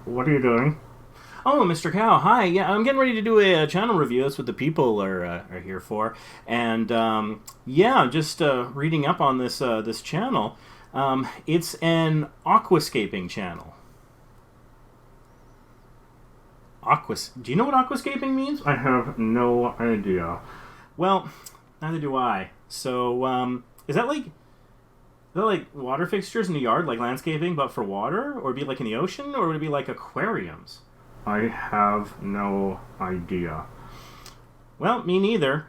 What are you doing? Oh, Mr. Cow, hi. Yeah, I'm getting ready to do a channel review. That's what the people are here for. And yeah, just reading up on this channel. It's an aquascaping channel. Do you know what aquascaping means? I have no idea. Well, neither do I. So, is that like water fixtures in the yard, like landscaping, but for water? Or would it be like in the ocean? Or would it be like aquariums? I have no idea. Well, me neither.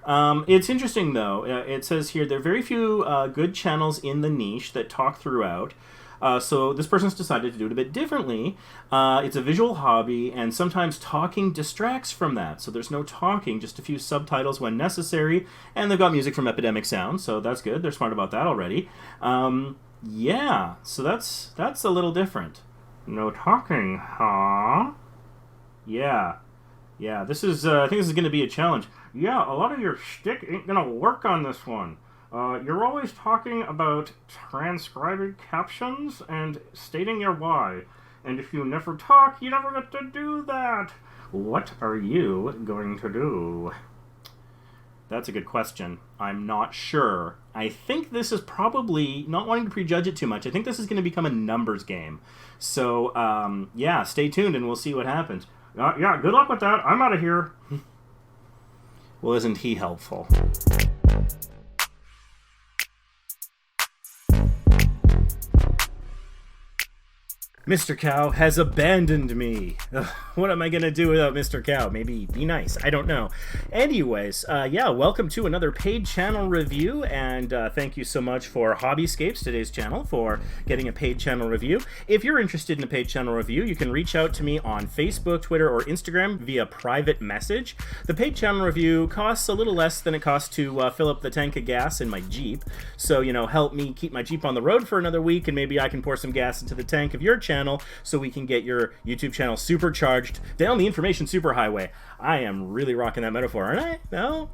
It's interesting, though. It says here there are very few good channels in the niche that talk throughout. So this person's decided to do it a bit differently. It's a visual hobby, and sometimes talking distracts from that. So there's no talking, just a few subtitles when necessary. And they've got music from Epidemic Sound, so that's good. They're smart about that already. Yeah, so that's a little different. No talking, huh? Yeah. Yeah, this is, I think this is going to be a challenge. Yeah, a lot of your shtick ain't going to work on this one. You're always talking about transcribing captions and stating your why. And if you never talk, you never get to do that. What are you going to do? That's a good question. I'm not sure. I think this is probably, not wanting to prejudge it too much, I think this is going to become a numbers game. So, yeah, stay tuned and we'll see what happens. Yeah, good luck with that. I'm out of here. Well, isn't he helpful? Mr. Cow has abandoned me. Ugh, what am I going to do without Mr. Cow? Maybe be nice. I don't know. Anyways, yeah, welcome to another paid channel review, and thank you so much for HobbyScapes, today's channel, for getting a paid channel review. If you're interested in a paid channel review, you can reach out to me on Facebook, Twitter, or Instagram via private message. The paid channel review costs a little less than it costs to fill up the tank of gas in my Jeep. So, you know, help me keep my Jeep on the road for another week, and maybe I can pour some gas into the tank of your channel so we can get your YouTube channel supercharged down the information superhighway. I am really rocking that metaphor, aren't I? No?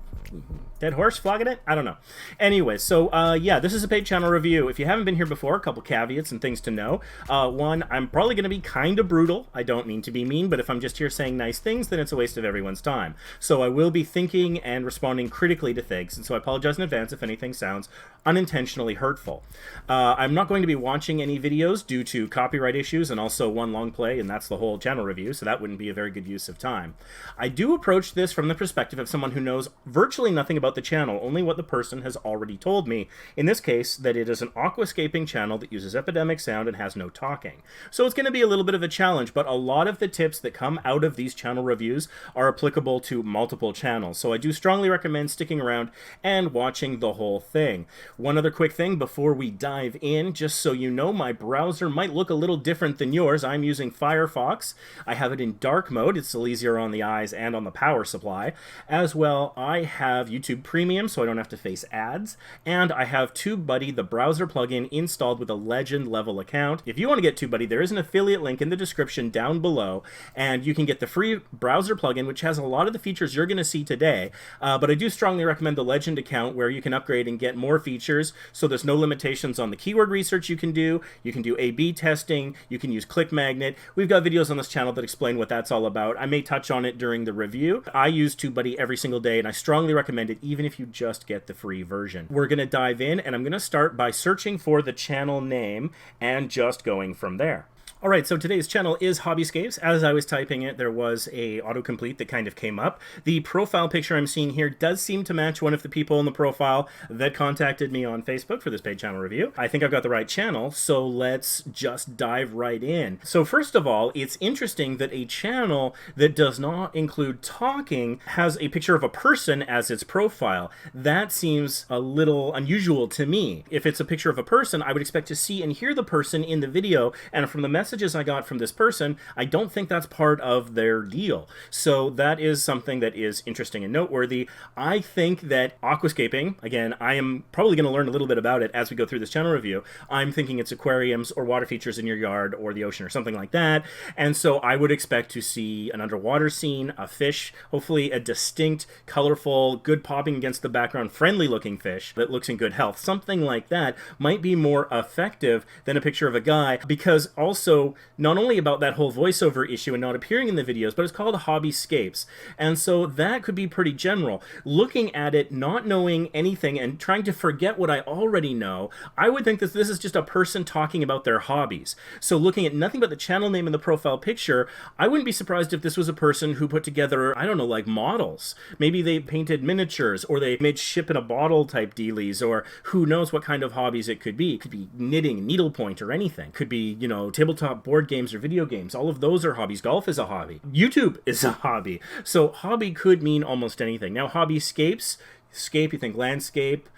Dead horse flogging it? I don't know. Anyway, so yeah, this is a paid channel review. If you haven't been here before, a couple caveats and things to know. One, I'm probably going to be kind of brutal. I don't mean to be mean, but if I'm just here saying nice things, then it's a waste of everyone's time. So I will be thinking and responding critically to things, and so I apologize in advance if anything sounds unintentionally hurtful. I'm not going to be watching any videos due to copyright issues and also one long play, and that's the whole channel review, so that wouldn't be a very good use of time. I do approach this from the perspective of someone who knows virtually nothing about the channel, only what the person has already told me. In this case, that it is an aquascaping channel that uses epidemic sound and has no talking. So it's going to be a little bit of a challenge, but a lot of the tips that come out of these channel reviews are applicable to multiple channels. So I do strongly recommend sticking around and watching the whole thing. One other quick thing before we dive in, just so you know, my browser might look a little different than yours. I'm using Firefox. I have it in dark mode. It's a little easier on the eyes and on the power supply. As well, I have YouTube Premium, so I don't have to face ads, and I have TubeBuddy, the browser plugin, installed with a legend level account. If you want to get TubeBuddy, there is an affiliate link in the description down below, and you can get the free browser plugin, which has a lot of the features you're going to see today, but I do strongly recommend the legend account where you can upgrade and get more features, so there's no limitations on the keyword research you can do A/B testing, you can use ClickMagnet. We've got videos on this channel that explain what that's all about. I may touch on it during the review. I use TubeBuddy every single day, and I strongly recommend it even if you just get the free version. We're going to dive in, and I'm going to start by searching for the channel name and just going from there. Alright, so today's channel is HobbyScapes. As I was typing it, there was a autocomplete that kind of came up. The profile picture I'm seeing here does seem to match one of the people in the profile that contacted me on Facebook for this paid channel review. I think I've got the right channel, so let's just dive right in. So first of all, it's interesting that a channel that does not include talking has a picture of a person as its profile. That seems a little unusual to me. If it's a picture of a person, I would expect to see and hear the person in the video, and from the messages I got from this person, I don't think that's part of their deal. So that is something that is interesting and noteworthy. I think that aquascaping, again, I am probably going to learn a little bit about it as we go through this channel review. I'm thinking it's aquariums or water features in your yard or the ocean or something like that. And so I would expect to see an underwater scene, a fish, hopefully a distinct, colorful, good popping against the background, friendly looking fish that looks in good health. Something like that might be more effective than a picture of a guy, because also so not only about that whole voiceover issue and not appearing in the videos, but it's called HobbyScapes. And so that could be pretty general. Looking at it, not knowing anything, and trying to forget what I already know, I would think that this is just a person talking about their hobbies. So looking at nothing but the channel name and the profile picture, I wouldn't be surprised if this was a person who put together, I don't know, like models. Maybe they painted miniatures, or they made ship in a bottle type dealies, or who knows what kind of hobbies it could be. It could be knitting, needlepoint, or anything. Could be, you know, tabletop board games or video games. All of those are hobbies. Golf is a hobby. YouTube is a hobby. So hobby could mean almost anything. Now, HobbyScapes, scape, you think landscape,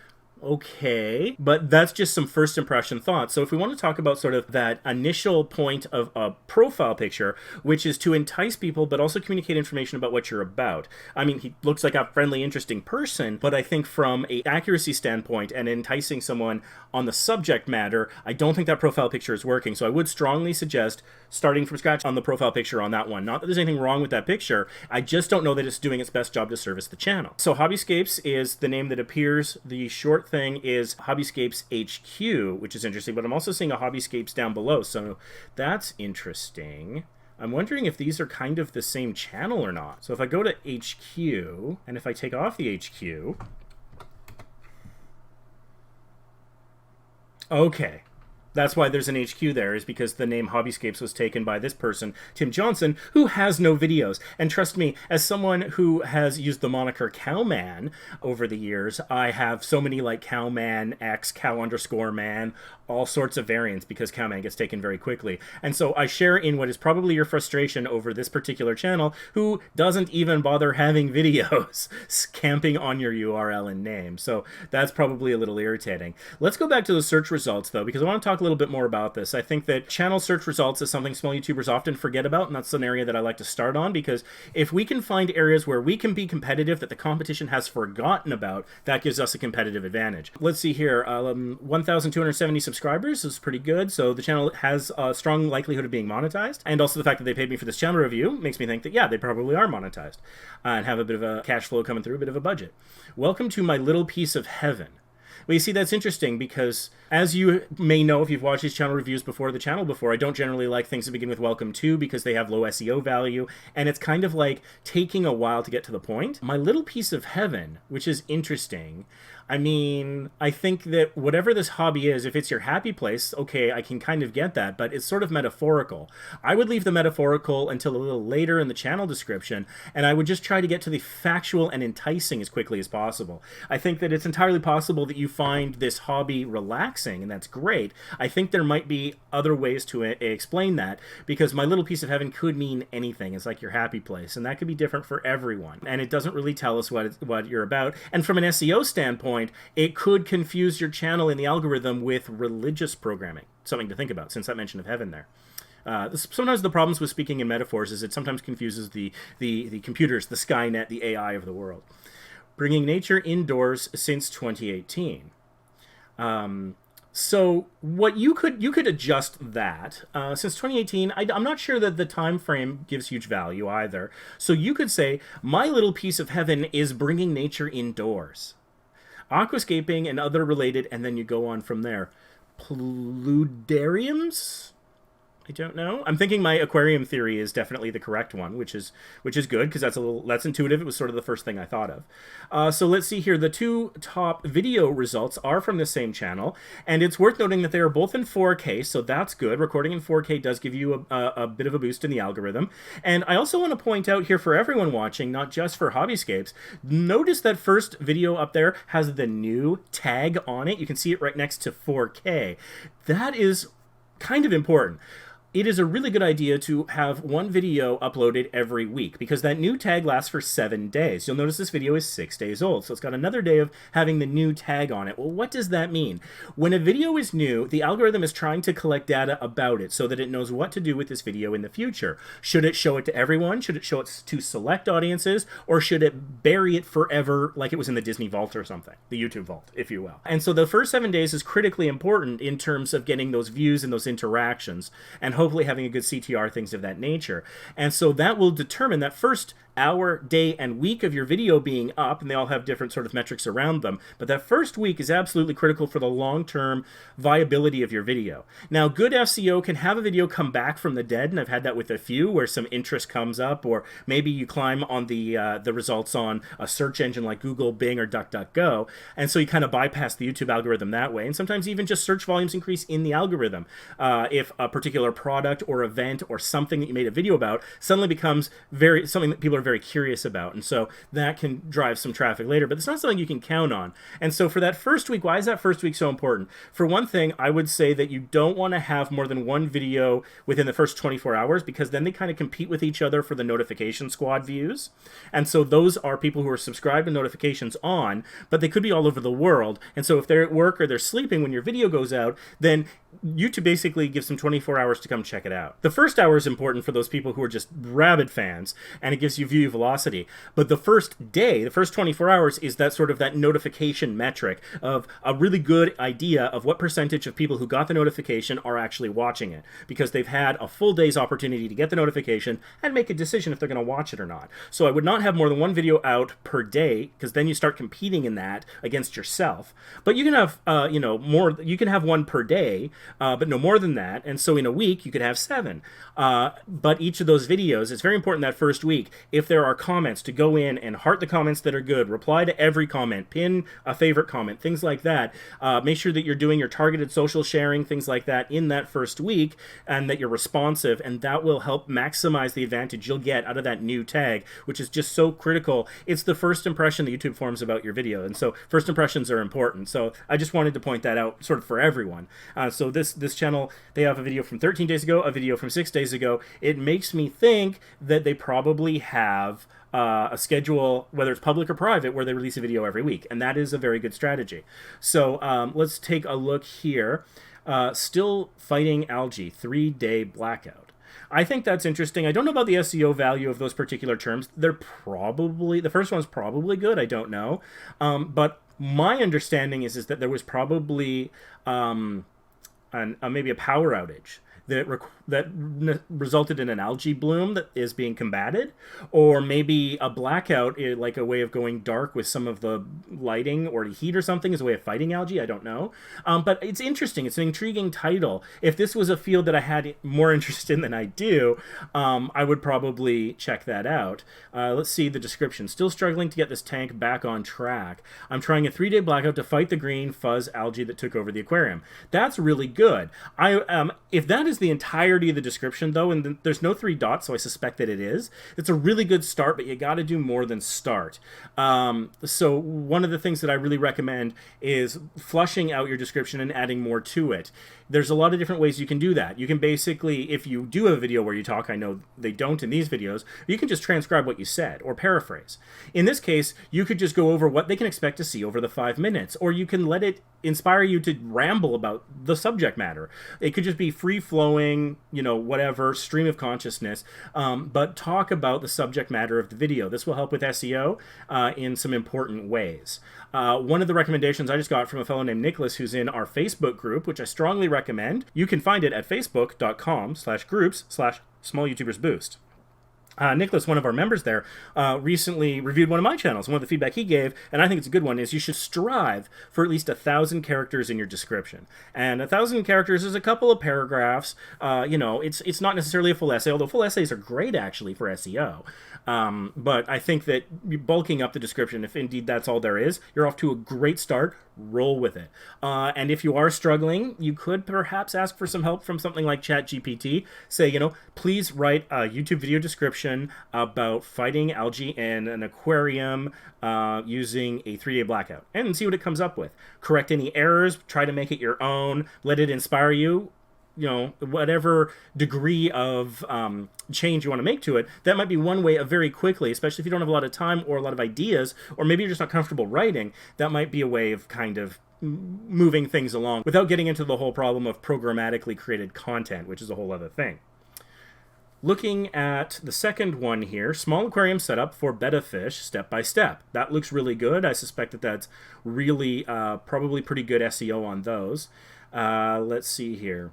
okay, but that's just some first impression thoughts. So if we want to talk about sort of that initial point of a profile picture, which is to entice people but also communicate information about what you're about. I mean, he looks like a friendly, interesting person, but I think from an accuracy standpoint and enticing someone on the subject matter, I don't think that profile picture is working. So I would strongly suggest starting from scratch on the profile picture on that one. Not that there's anything wrong with that picture, I just don't know that it's doing its best job to service the channel. So HobbyScapes is the name that appears. The short thing is HobbyScapes HQ, which is interesting, but I'm also seeing a HobbyScapes down below, so that's interesting. I'm wondering if these are kind of the same channel or not. So if I go to HQ, and if I take off the HQ, okay. That's why there's an HQ there, is because the name HobbyScapes was taken by this person, Tim Johnson, who has no videos. And trust me, as someone who has used the moniker Cowman over the years, I have so many like Cowman X, Cow_man, all sorts of variants, because Cowman gets taken very quickly. And so I share in what is probably your frustration over this particular channel, who doesn't even bother having videos, camping on your URL and name. So that's probably a little irritating. Let's go back to the search results, though, because I want to talk a little bit more about this. I think that channel search results is something small YouTubers often forget about, and that's an area that I like to start on, because if we can find areas where we can be competitive that the competition has forgotten about, that gives us a competitive advantage. Let's see here, 1,270 subscribers is pretty good, so the channel has a strong likelihood of being monetized, and also the fact that they paid me for this channel review makes me think that, yeah, they probably are monetized, and have a bit of a cash flow coming through, a bit of a budget. Welcome to my little piece of heaven. Well, you see, that's interesting because, as you may know if you've watched these channel reviews before, I don't generally like things that begin with welcome to, because they have low SEO value, and it's kind of like taking a while to get to the point. My little piece of heaven, which is interesting, I mean, I think that whatever this hobby is, if it's your happy place, okay, I can kind of get that, but it's sort of metaphorical. I would leave the metaphorical until a little later in the channel description, and I would just try to get to the factual and enticing as quickly as possible. I think that it's entirely possible that you find this hobby relaxing, and that's great. I think there might be other ways to explain that, because my little piece of heaven could mean anything. It's like your happy place, and that could be different for everyone, and it doesn't really tell us what you're about. And from an SEO standpoint, it could confuse your channel in the algorithm with religious programming. Something to think about, since that mention of heaven there. Sometimes the problems with speaking in metaphors is it sometimes confuses the computers, the Skynet, the AI of the world. Bringing nature indoors since 2018. So what you could adjust that since 2018. I'm not sure that the time frame gives huge value either. So you could say my little piece of heaven is bringing nature indoors. Aquascaping and other related, and then you go on from there. Pludariums? I don't know. I'm thinking my aquarium theory is definitely the correct one, which is good, because that's intuitive. It was sort of the first thing I thought of. So let's see here. The two top video results are from the same channel, and it's worth noting that they are both in 4K, so that's good. Recording in 4K does give you a bit of a boost in the algorithm. And I also want to point out here for everyone watching, not just for HobbyScapes, notice that first video up there has the new tag on it. You can see it right next to 4K. That is kind of important. It is a really good idea to have one video uploaded every week, because that new tag lasts for 7 days. You'll notice this video is 6 days old, so it's got another day of having the new tag on it. Well, what does that mean? When a video is new, the algorithm is trying to collect data about it so that it knows what to do with this video in the future. Should it show it to everyone? Should it show it to select audiences? Or should it bury it forever like it was in the Disney Vault or something? The YouTube Vault, if you will. And so the first 7 days is critically important in terms of getting those views and those interactions, and hopefully having a good CTR, things of that nature. And so that will determine that first hour, day, and week of your video being up, and they all have different sort of metrics around them, but that first week is absolutely critical for the long-term viability of your video. Now, good SEO can have a video come back from the dead, and I've had that with a few where some interest comes up, or maybe you climb on the results on a search engine like Google, Bing, or DuckDuckGo, and so you kind of bypass the YouTube algorithm that way, and sometimes even just search volumes increase in the algorithm. If a particular product or event or something that you made a video about suddenly becomes something that people are very curious about, and so that can drive some traffic later, but it's not something you can count on. And so for that first week, why is that first week so important? For one thing, I would say that you don't want to have more than one video within the first 24 hours, because then they kind of compete with each other for the notification squad views, and so those are people who are subscribed to notifications on, but they could be all over the world, and so if they're at work or they're sleeping when your video goes out, then YouTube basically gives them 24 hours to come check it out. The first hour is important for those people who are just rabid fans, and it gives you view velocity. But the first day, the first 24 hours, is that sort of that notification metric of a really good idea of what percentage of people who got the notification are actually watching it, because they've had a full day's opportunity to get the notification and make a decision if they're going to watch it or not. So I would not have more than one video out per day, because then you start competing in that against yourself. But you can have, more. You can have one per day. But no more than that, and so in a week you could have 7. But each of those videos, it's very important that first week, if there are comments, to go in and heart the comments that are good, reply to every comment, pin a favorite comment, things like that. Make sure that you're doing your targeted social sharing, things like that, in that first week, and that you're responsive, and that will help maximize the advantage you'll get out of that new tag, which is just so critical. It's the first impression that YouTube forms about your video, and so first impressions are important. So I just wanted to point that out sort of for everyone. So this channel, they have a video from 13 days ago, a video from 6 days ago. It makes me think that they probably have a schedule, whether it's public or private, where they release a video every week, and that is a very good strategy. So let's take a look here. Still fighting algae, 3-day blackout. I think that's interesting. I don't know about the SEO value of those particular terms. They're probably, the first one's probably good, I don't know. But my understanding is that there was probably maybe a power outage that resulted in an algae bloom that is being combated, or maybe a blackout, like a way of going dark with some of the lighting or heat or something, is a way of fighting algae. I don't know. But it's interesting. It's an intriguing title. If this was a field that I had more interest in than I do, I would probably check that out. Let's see the description. Still struggling to get this tank back on track. I'm trying a 3-day blackout to fight the green fuzz algae that took over the aquarium. That's really good. If that is the entirety of the description, though, and there's no 3 dots, so I suspect that it is, it's a really good start, but you got to do more than start. So one of the things that I really recommend is flushing out your description and adding more to it. There's a lot of different ways you can do that. You can basically, if you do have a video where you talk, I know they don't in these videos, you can just transcribe what you said or paraphrase. In this case, you could just go over what they can expect to see over the 5 minutes, or you can let it inspire you to ramble about the subject matter. It could just be free-flowing, whatever, stream of consciousness, but talk about the subject matter of the video. This will help with SEO in some important ways. One of the recommendations I just got from a fellow named Nicholas, who's in our Facebook group, which I strongly recommend. You can find it at facebook.com/groups/smallYouTubersBoost. Nicholas, one of our members there, recently reviewed one of my channels. One of the feedback he gave, and I think it's a good one, is you should strive for at least 1,000 characters in your description. And 1,000 characters is a couple of paragraphs. It's not necessarily a full essay, although full essays are great, actually, for SEO. But I think that bulking up the description, if indeed that's all there is, you're off to a great start. Roll with it. And if you are struggling, you could perhaps ask for some help from something like ChatGPT. Say, please write a YouTube video description about fighting algae in an aquarium using a 3-day blackout, and see what it comes up with. Correct any errors, try to make it your own, let it inspire you. Whatever degree of change you want to make to it, that might be one way of very quickly, especially if you don't have a lot of time or a lot of ideas, or maybe you're just not comfortable writing, that might be a way of kind of moving things along without getting into the whole problem of programmatically created content, which is a whole other thing. Looking at the second one here, small aquarium setup for betta fish step by step. That looks really good. I suspect that that's really probably pretty good SEO on those. Let's see here.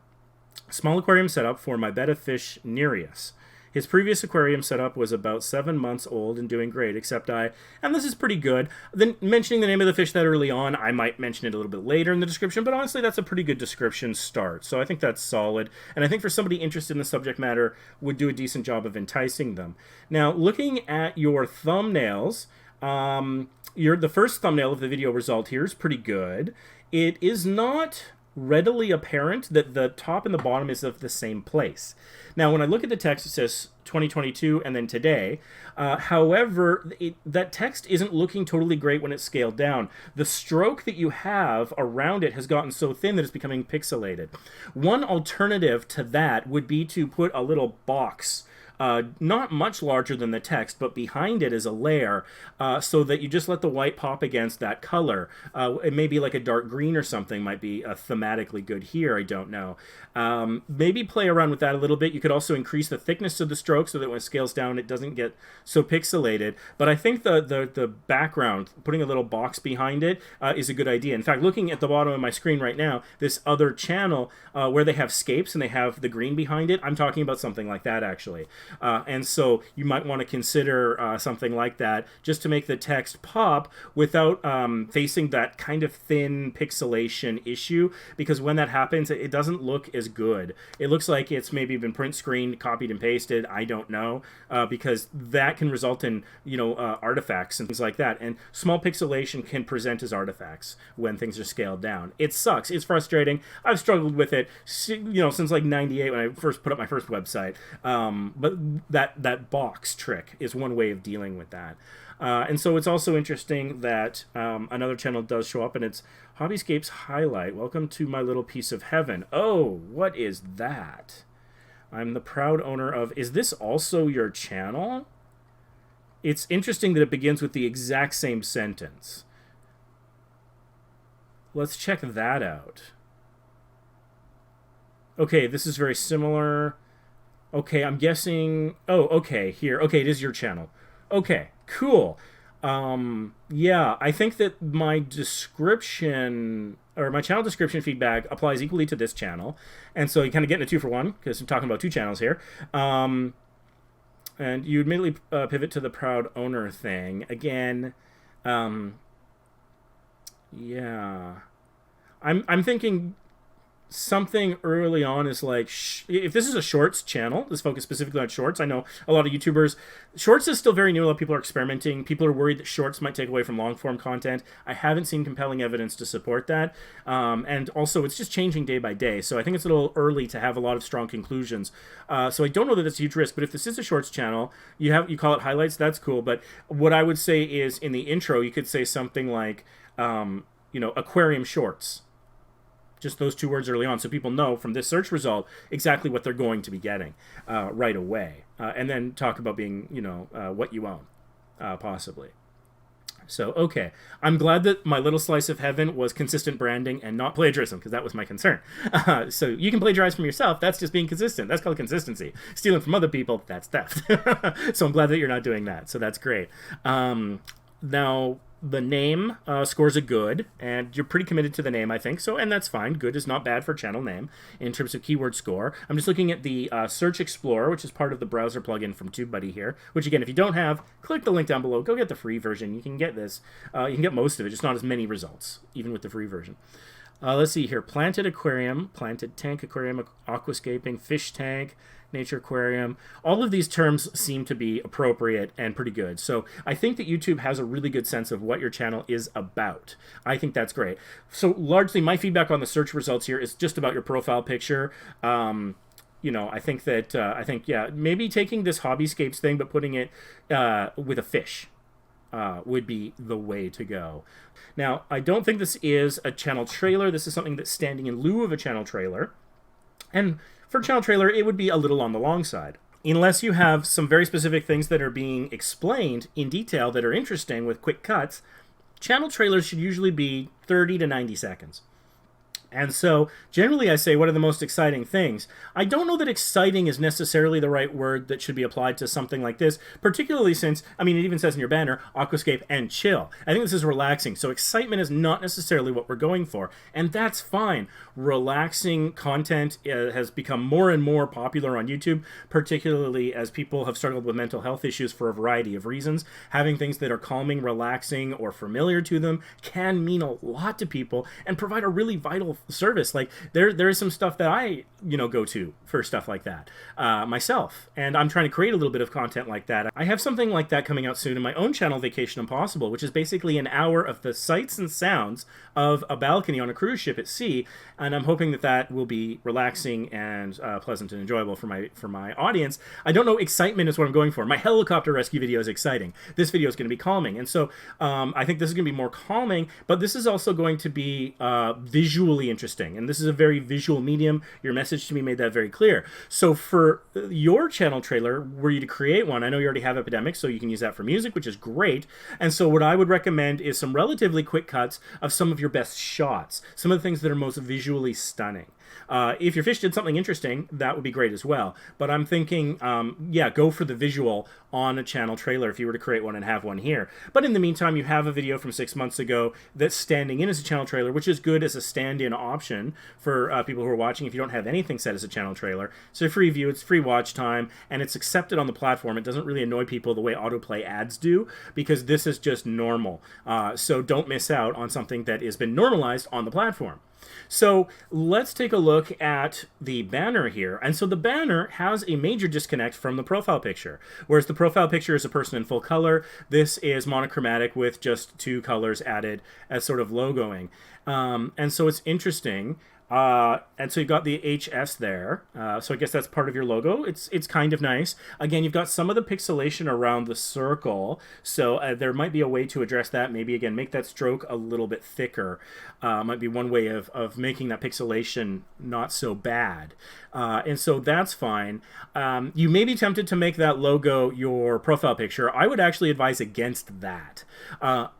Small aquarium setup for my betta fish Nereus. His previous aquarium setup was about 7 months old and doing great, except and this is pretty good. Then mentioning the name of the fish that early on, I might mention it a little bit later in the description, but honestly, that's a pretty good description start. So I think that's solid. And I think for somebody interested in the subject matter, would do a decent job of enticing them. Now, looking at your thumbnails, the first thumbnail of the video result here is pretty good. It is not readily apparent that the top and the bottom is of the same place. Now, when I look at the text, it says 2022 and then today. However, that text isn't looking totally great when it's scaled down. The stroke that you have around it has gotten so thin that it's becoming pixelated. One alternative to that would be to put a little box, not much larger than the text, but behind it is a layer, so that you just let the white pop against that color. It may be like a dark green or something might be thematically good here, I don't know. Maybe play around with that a little bit. You could also increase the thickness of the stroke so that when it scales down, it doesn't get so pixelated. But I think the background, putting a little box behind it, is a good idea. In fact, looking at the bottom of my screen right now, this other channel where they have scapes and they have the green behind it, I'm talking about something like that, actually. And so you might want to consider something like that just to make the text pop without facing that kind of thin pixelation issue, because when that happens, it doesn't look as good. It looks like it's maybe been print screened, copied and pasted. I don't know, because that can result in, artifacts and things like that. And small pixelation can present as artifacts when things are scaled down. It sucks. It's frustrating. I've struggled with it, since like 98 when I first put up my first website. But that box trick is one way of dealing with that. And so it's also interesting that another channel does show up, and it's HobbyScapes Highlight. Welcome to my little piece of heaven. Oh, what is that? I'm the proud owner of... Is this also your channel? It's interesting that it begins with the exact same sentence. Let's check that out. Okay, this is very similar. Okay, I'm guessing... Oh, okay, here. Okay, it is your channel. Okay, cool. Yeah, I think that my description, or my channel description feedback applies equally to this channel. And so you kind of get into 2-for-1, because I'm talking about 2 channels here. And you immediately pivot to the proud owner thing. Again, yeah. I'm thinking... something early on is like, if this is a shorts channel, this focus specifically on shorts, I know a lot of YouTubers, shorts is still very new, a lot of people are experimenting, people are worried that shorts might take away from long form content. I haven't seen compelling evidence to support that, and also it's just changing day by day, so I think it's a little early to have a lot of strong conclusions. So I don't know that that's a huge risk, but if this is a shorts channel, you call it highlights, that's cool, but what I would say is in the intro, you could say something like, aquarium shorts. Just those 2 words early on, so people know from this search result exactly what they're going to be getting right away. And then talk about being, what you own, possibly. So, okay. I'm glad that my little slice of heaven was consistent branding and not plagiarism, because that was my concern. So you can plagiarize from yourself. That's just being consistent. That's called consistency. Stealing from other people, that's theft. So I'm glad that you're not doing that. So that's great. Now... the name scores a good, and you're pretty committed to the name, I think. So, and that's fine. Good is not bad for channel name in terms of keyword score. I'm just looking at the Search Explorer, which is part of the browser plugin from TubeBuddy here, which again, if you don't have, click the link down below. Go get the free version. You can get this. You can get most of it, just not as many results, even with the free version. Let's see here. Planted aquarium, planted tank aquarium, aquascaping, fish tank, nature aquarium. All of these terms seem to be appropriate and pretty good. So I think that YouTube has a really good sense of what your channel is about. I think that's great. So largely my feedback on the search results here is just about your profile picture. I think that, yeah, maybe taking this HobbyScapes thing, but putting it with a fish would be the way to go. Now, I don't think this is a channel trailer. This is something that's standing in lieu of a channel trailer. And for a channel trailer, it would be a little on the long side. Unless you have some very specific things that are being explained in detail that are interesting with quick cuts, channel trailers should usually be 30 to 90 seconds. And so generally I say, what are the most exciting things? I don't know that exciting is necessarily the right word that should be applied to something like this, particularly since, I mean, it even says in your banner, aquascape and chill. I think this is relaxing. So excitement is not necessarily what we're going for. And that's fine. Relaxing content has become more and more popular on YouTube, particularly as people have struggled with mental health issues for a variety of reasons. Having things that are calming, relaxing, or familiar to them can mean a lot to people and provide a really vital service. Like there is some stuff that I go to for stuff like that myself, and I'm trying to create a little bit of content like that. I have something like that coming out soon in my own channel, Vacation Impossible, which is basically an hour of the sights and sounds of a balcony on a cruise ship at sea, and I'm hoping that that will be relaxing and pleasant and enjoyable for my audience. I don't know, excitement is what I'm going for. My helicopter rescue video is exciting. This video is going to be calming, and so I think this is going to be more calming, but this is also going to be visually interesting, and this is a very visual medium. Your message to me made that very clear. So for your channel trailer, were you to create one, I know you already have Epidemic, so you can use that for music, which is great. And so what I would recommend is some relatively quick cuts of some of your best shots, some of the things that are most visually stunning. If your fish did something interesting, that would be great as well. But I'm thinking, yeah, go for the visual on a channel trailer if you were to create one and have one here. But in the meantime, you have a video from 6 months ago that's standing in as a channel trailer, which is good as a stand-in option for people who are watching if you don't have anything set as a channel trailer. It's a free view, it's free watch time, and it's accepted on the platform. It doesn't really annoy people the way autoplay ads do, because this is just normal. So don't miss out on something that has been normalized on the platform. So let's take a look at the banner here. And so the banner has a major disconnect from the profile picture. Whereas the profile picture is a person in full color, this is monochromatic with just 2 colors added as sort of logoing. And so it's interesting. And so you've got the HS there. So I guess that's part of your logo. It's kind of nice. Again, you've got some of the pixelation around the circle. So there might be a way to address that. Maybe, again, make that stroke a little bit thicker. Might be one way of making that pixelation not so bad. And so that's fine. You may be tempted to make that logo your profile picture. I would actually advise against that.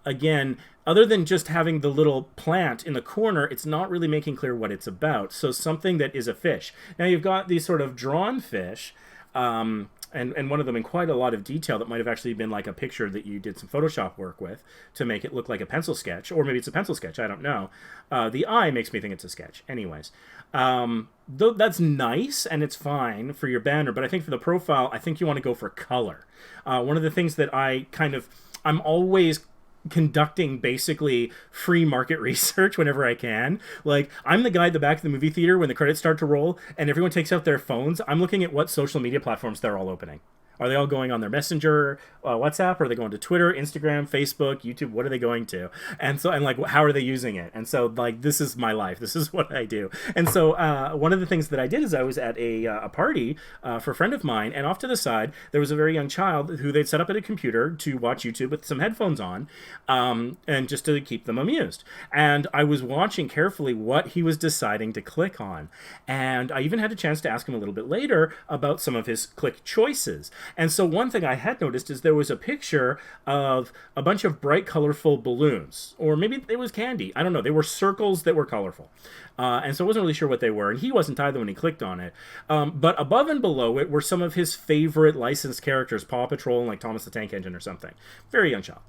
Again, other than just having the little plant in the corner, it's not really making clear what it's about. So something that is a fish. Now you've got these sort of drawn fish, and one of them in quite a lot of detail that might have actually been like a picture that you did some Photoshop work with to make it look like a pencil sketch, or maybe it's a pencil sketch, I don't know. The eye makes me think it's a sketch. Anyways, though that's nice and it's fine for your banner, but I think for the profile, I think you want to go for color. One of the things that I'm always conducting basically free market research whenever I can. Like, I'm the guy at the back of the movie theater when the credits start to roll and everyone takes out their phones. I'm looking at what social media platforms they're all opening. Are they all going on their Messenger, WhatsApp? Are they going to Twitter, Instagram, Facebook, YouTube? What are they going to? And so I'm like, how are they using it? And so, like, this is my life. This is what I do. And so one of the things that I did is I was at a party for a friend of mine, and off to the side, there was a very young child who they'd set up at a computer to watch YouTube with some headphones on, and just to keep them amused. And I was watching carefully what he was deciding to click on. And I even had a chance to ask him a little bit later about some of his click choices. And so one thing I had noticed is there was a picture of a bunch of bright, colorful balloons. Or maybe it was candy. I don't know. They were circles that were colorful. And so I wasn't really sure what they were. And he wasn't either when he clicked on it. But above and below it were some of his favorite licensed characters, Paw Patrol and like Thomas the Tank Engine or something. Very young child.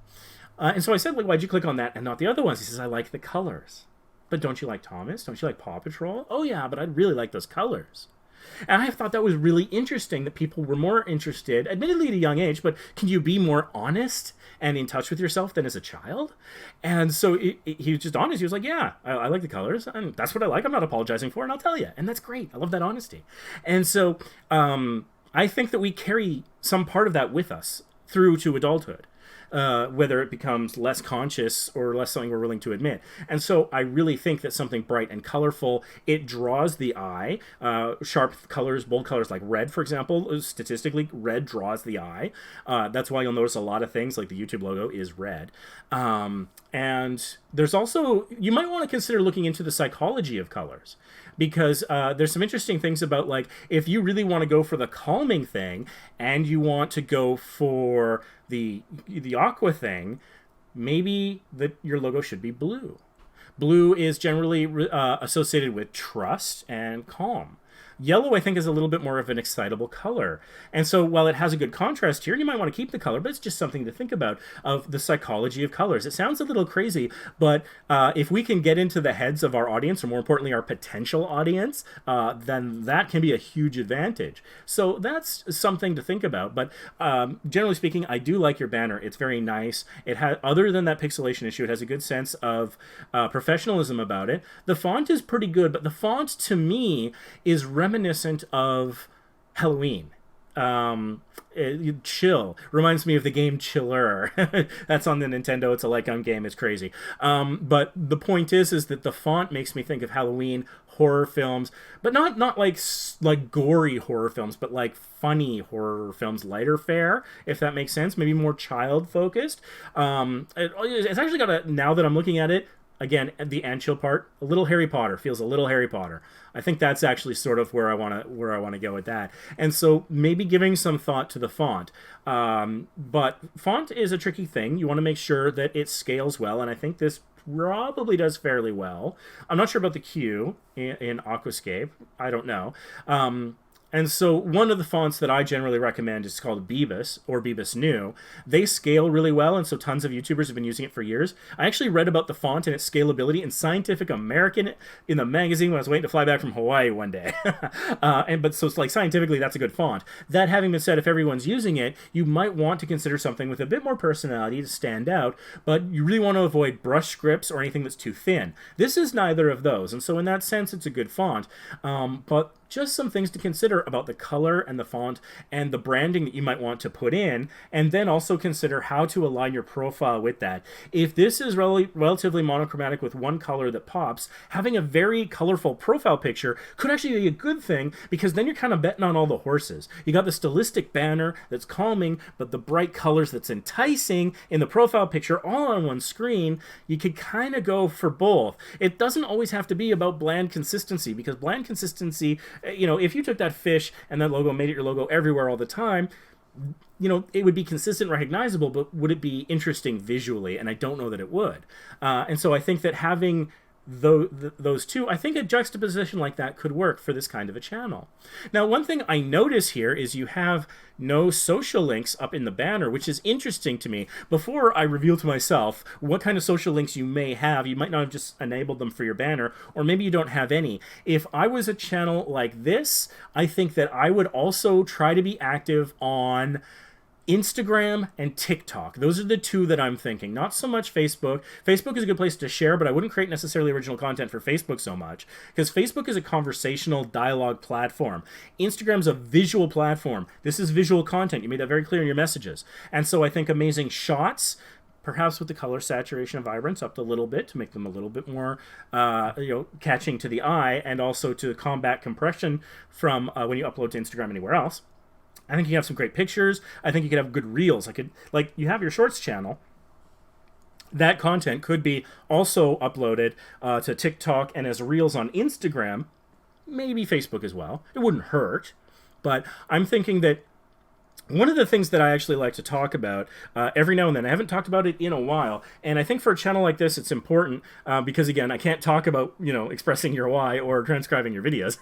And so I said, like, why'd you click on that and not the other ones? He says, I like the colors. But don't you like Thomas? Don't you like Paw Patrol? Oh, yeah, but I'd really like those colors. And I thought that was really interesting that people were more interested, admittedly at a young age, but can you be more honest and in touch with yourself than as a child? And so he was just honest. He was like, yeah, I like the colors, and that's what I like. I'm not apologizing for it, and I'll tell you. And that's great. I love that honesty. And so I think that we carry some part of that with us through to adulthood. Whether it becomes less conscious or less something we're willing to admit. And so I really think that something bright and colorful, it draws the eye. Sharp colors, bold colors like red, for example, statistically, red draws the eye. That's why you'll notice a lot of things like the YouTube logo is red. And there's also, you might want to consider looking into the psychology of colors, because there's some interesting things about, like, if you really want to go for the calming thing and you want to go for the aqua thing, maybe your logo should be blue. Blue is generally associated with trust and calm. Yellow, I think, is a little bit more of an excitable color. And so while it has a good contrast here, you might want to keep the color, but it's just something to think about of the psychology of colors. It sounds a little crazy, but if we can get into the heads of our audience, or more importantly, our potential audience, then that can be a huge advantage. So that's something to think about. But generally speaking, I do like your banner. It's very nice. It has, other than that pixelation issue, it has a good sense of professionalism about it. The font is pretty good, but the font to me is reminiscent of Halloween. Chill reminds me of the game Chiller. That's on the Nintendo. It's a like-on game. It's crazy. But the point is that the font makes me think of Halloween horror films, but not like gory horror films, but like funny horror films, lighter fare, if that makes sense. Maybe more child focused. It's actually got a, now that I'm looking at it, again, the and chill part, a little Harry Potter, feels a little Harry Potter. I think that's actually sort of where I want to go with that. And so maybe giving some thought to the font. But font is a tricky thing. You want to make sure that it scales well, and I think this probably does fairly well. I'm not sure about the Q in Aquascape. I don't know. And so one of the fonts that I generally recommend is called Beavis, or Beavis New. They scale really well, and so tons of YouTubers have been using it for years. I actually read about the font and its scalability in Scientific American in the magazine when I was waiting to fly back from Hawaii one day. But so it's like scientifically, that's a good font. That having been said, if everyone's using it, you might want to consider something with a bit more personality to stand out, but you really want to avoid brush scripts or anything that's too thin. This is neither of those, and so in that sense, it's a good font. But just some things to consider about the color and the font and the branding that you might want to put in, and then also consider how to align your profile with that. If this is relatively monochromatic with one color that pops, having a very colorful profile picture could actually be a good thing, because then you're kind of betting on all the horses. You got the stylistic banner that's calming, but the bright colors that's enticing in the profile picture all on one screen. You could kind of go for both. It doesn't always have to be about bland consistency, because bland consistency, you know, if you took that fish and that logo, made it your logo everywhere all the time, you know, it would be consistent, recognizable, but would it be interesting visually? And I don't know that it would. And so I think that having those two, I think a juxtaposition like that could work for this kind of a channel. Now, one thing I notice here is you have no social links up in the banner, which is interesting to me. Before I reveal to myself what kind of social links you may have, you might not have just enabled them for your banner, or maybe you don't have any. If I was a channel like this, I think that I would also try to be active on Instagram and TikTok. Those are the two that I'm thinking. Not so much Facebook. Facebook is a good place to share, but I wouldn't create necessarily original content for Facebook so much, because Facebook is a conversational dialogue platform. Instagram's a visual platform. This is visual content. You made that very clear in your messages. And so I think amazing shots, perhaps with the color saturation and vibrance up a little bit to make them a little bit more catching to the eye, and also to combat compression from when you upload to Instagram anywhere else. I think you have some great pictures. I think you could have good reels. Like you have your shorts channel. That content could be also uploaded to TikTok and as reels on Instagram, maybe Facebook as well. It wouldn't hurt. But I'm thinking that one of the things that I actually like to talk about every now and then, I haven't talked about it in a while, and I think for a channel like this, it's important because, again, I can't talk about, expressing your why or transcribing your videos.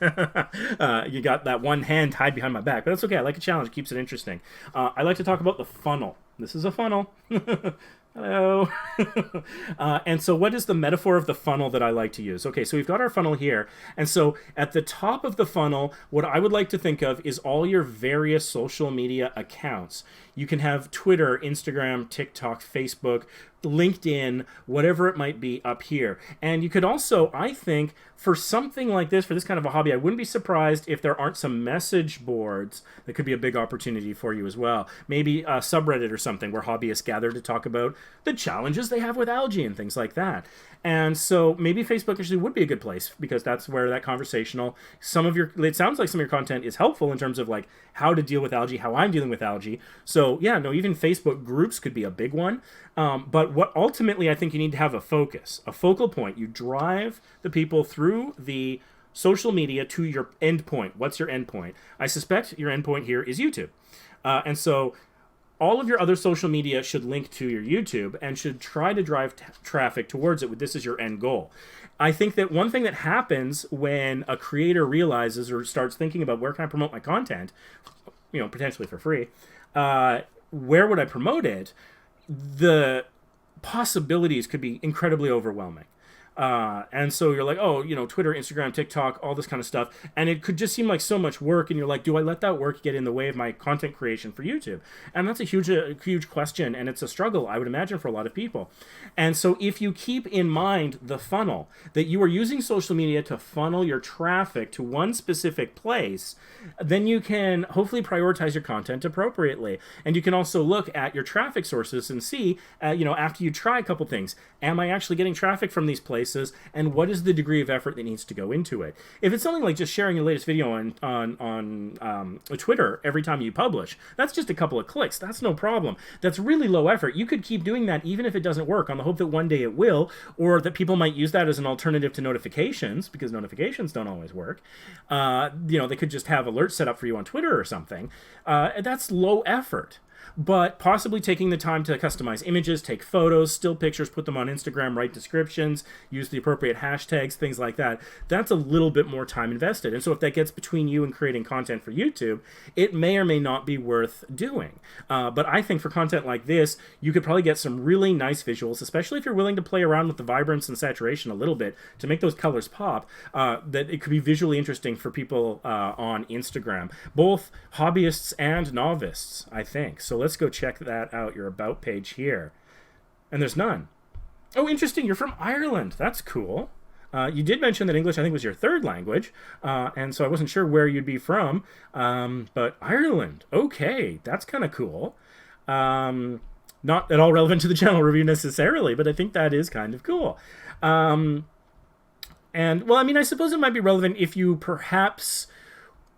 You got that one hand tied behind my back, but that's okay. I like a challenge. It keeps it interesting. I like to talk about the funnel. This is a funnel. Hello. And so what is the metaphor of the funnel that I like to use? Okay, so we've got our funnel here. And so at the top of the funnel, what I would like to think of is all your various social media accounts. You can have Twitter, Instagram, TikTok, Facebook, LinkedIn, whatever it might be up here. And you could also, I think, for something like this, for this kind of a hobby, I wouldn't be surprised if there aren't some message boards that could be a big opportunity for you as well. Maybe a subreddit or something where hobbyists gather to talk about the challenges they have with algae and things like that. And so maybe Facebook actually would be a good place, because that's where that conversational, it sounds like some of your content is helpful in terms of like how to deal with algae, how I'm dealing with algae. So yeah, no, even Facebook groups could be a big one. But what ultimately I think you need to have a focus, a focal point. You drive the people through the social media to your end point. What's your end point? I suspect your end point here is YouTube. And so all of your other social media should link to your YouTube and should try to drive traffic towards it. This is your end goal. I think that one thing that happens when a creator realizes or starts thinking about where can I promote my content, potentially for free, where would I promote it? The possibilities could be incredibly overwhelming. And so you're like, Twitter, Instagram, TikTok, all this kind of stuff. And it could just seem like so much work. And you're like, do I let that work get in the way of my content creation for YouTube? And that's a huge question. And it's a struggle, I would imagine, for a lot of people. And so if you keep in mind the funnel, that you are using social media to funnel your traffic to one specific place, then you can hopefully prioritize your content appropriately. And you can also look at your traffic sources and see, after you try a couple things, am I actually getting traffic from these places? And what is the degree of effort that needs to go into it? If it's something like just sharing your latest video on Twitter every time you publish, that's just a couple of clicks. That's no problem. That's really low effort. You could keep doing that even if it doesn't work, on the hope that one day it will, or that people might use that as an alternative to notifications, because notifications don't always work. They could just have alerts set up for you on Twitter or something. That's low effort. But possibly taking the time to customize images, take photos, still pictures, put them on Instagram, write descriptions, use the appropriate hashtags, things like that. That's a little bit more time invested. And so if that gets between you and creating content for YouTube, it may or may not be worth doing. But I think for content like this, you could probably get some really nice visuals, especially if you're willing to play around with the vibrance and saturation a little bit to make those colors pop, that it could be visually interesting for people on Instagram, both hobbyists and novices, I think. So let's go check that out, your About page here. And there's none. Oh, interesting. You're from Ireland. That's cool. You did mention that English, I think, was your third language. And so I wasn't sure where you'd be from. But Ireland. Okay. That's kind of cool. Not at all relevant to the channel review necessarily, but I think that is kind of cool. I suppose it might be relevant if you perhaps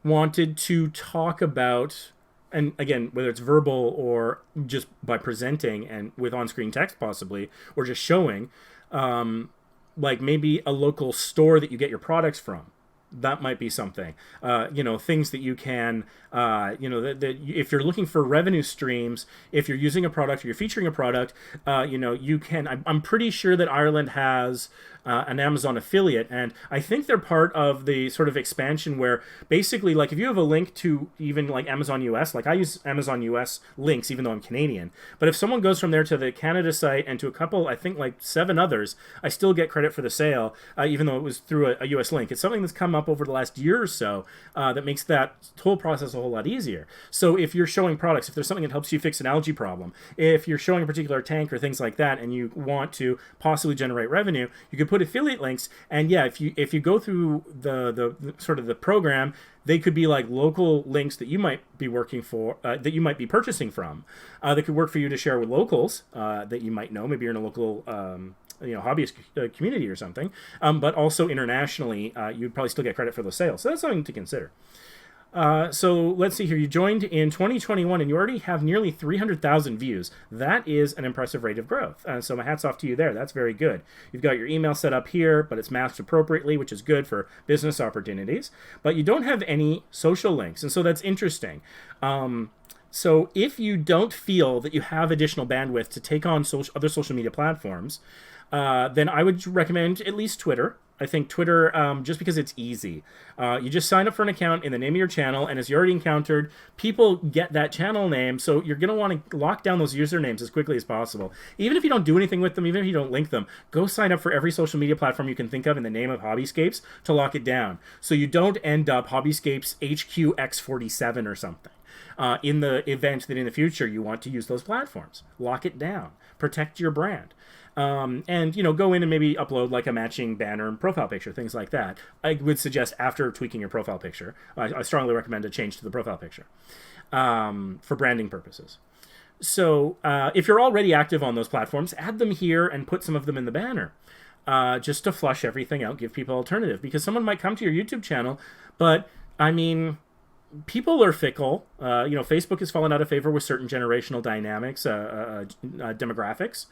wanted to talk about, and again, whether it's verbal or just by presenting and with on-screen text possibly, or just showing, like maybe a local store that you get your products from. That might be something. Things that you can, that if you're looking for revenue streams, if you're using a product or you're featuring a product, you can, I'm pretty sure that Ireland has an Amazon affiliate, and I think they're part of the sort of expansion where basically, like, if you have a link to even like Amazon US, like I use Amazon US links even though I'm Canadian, but if someone goes from there to the Canada site and to a couple, I think like 7 others, I still get credit for the sale, even though it was through a US link. It's something that's come up over the last year or so that makes that whole process a whole lot easier. So if you're showing products, if there's something that helps you fix an algae problem, if you're showing a particular tank or things like that, and you want to possibly generate revenue, you could put affiliate links. And yeah, if you go through the sort of the program, they could be like local links that you might be working for, that you might be purchasing from, that could work for you to share with locals that you might know. Maybe you're in a local hobbyist community or something, but also internationally, you'd probably still get credit for those sales. So that's something to consider. So let's see here. You joined in 2021 and you already have nearly 300,000 views. That is an impressive rate of growth. So my hat's off to you there. That's very good. You've got your email set up here, but it's masked appropriately, which is good for business opportunities. But you don't have any social links, and so that's interesting. So if you don't feel that you have additional bandwidth to take on other social media platforms, then I would recommend at least Twitter. I think Twitter, just because it's easy. You just sign up for an account in the name of your channel, and as you already encountered, people get that channel name, so you're going to want to lock down those usernames as quickly as possible. Even if you don't do anything with them, even if you don't link them, go sign up for every social media platform you can think of in the name of HobbyScapes to lock it down, so you don't end up HobbyScapes HQX47 or something. In the event that in the future you want to use those platforms. Lock it down. Protect your brand. And go in and maybe upload like a matching banner and profile picture, things like that. I would suggest after tweaking your profile picture, I strongly recommend a change to the profile picture for branding purposes. So if you're already active on those platforms, add them here and put some of them in the banner. Just to flush everything out, give people alternative, because someone might come to your YouTube channel, but I mean, people are fickle. Facebook has fallen out of favor with certain generational dynamics, demographics.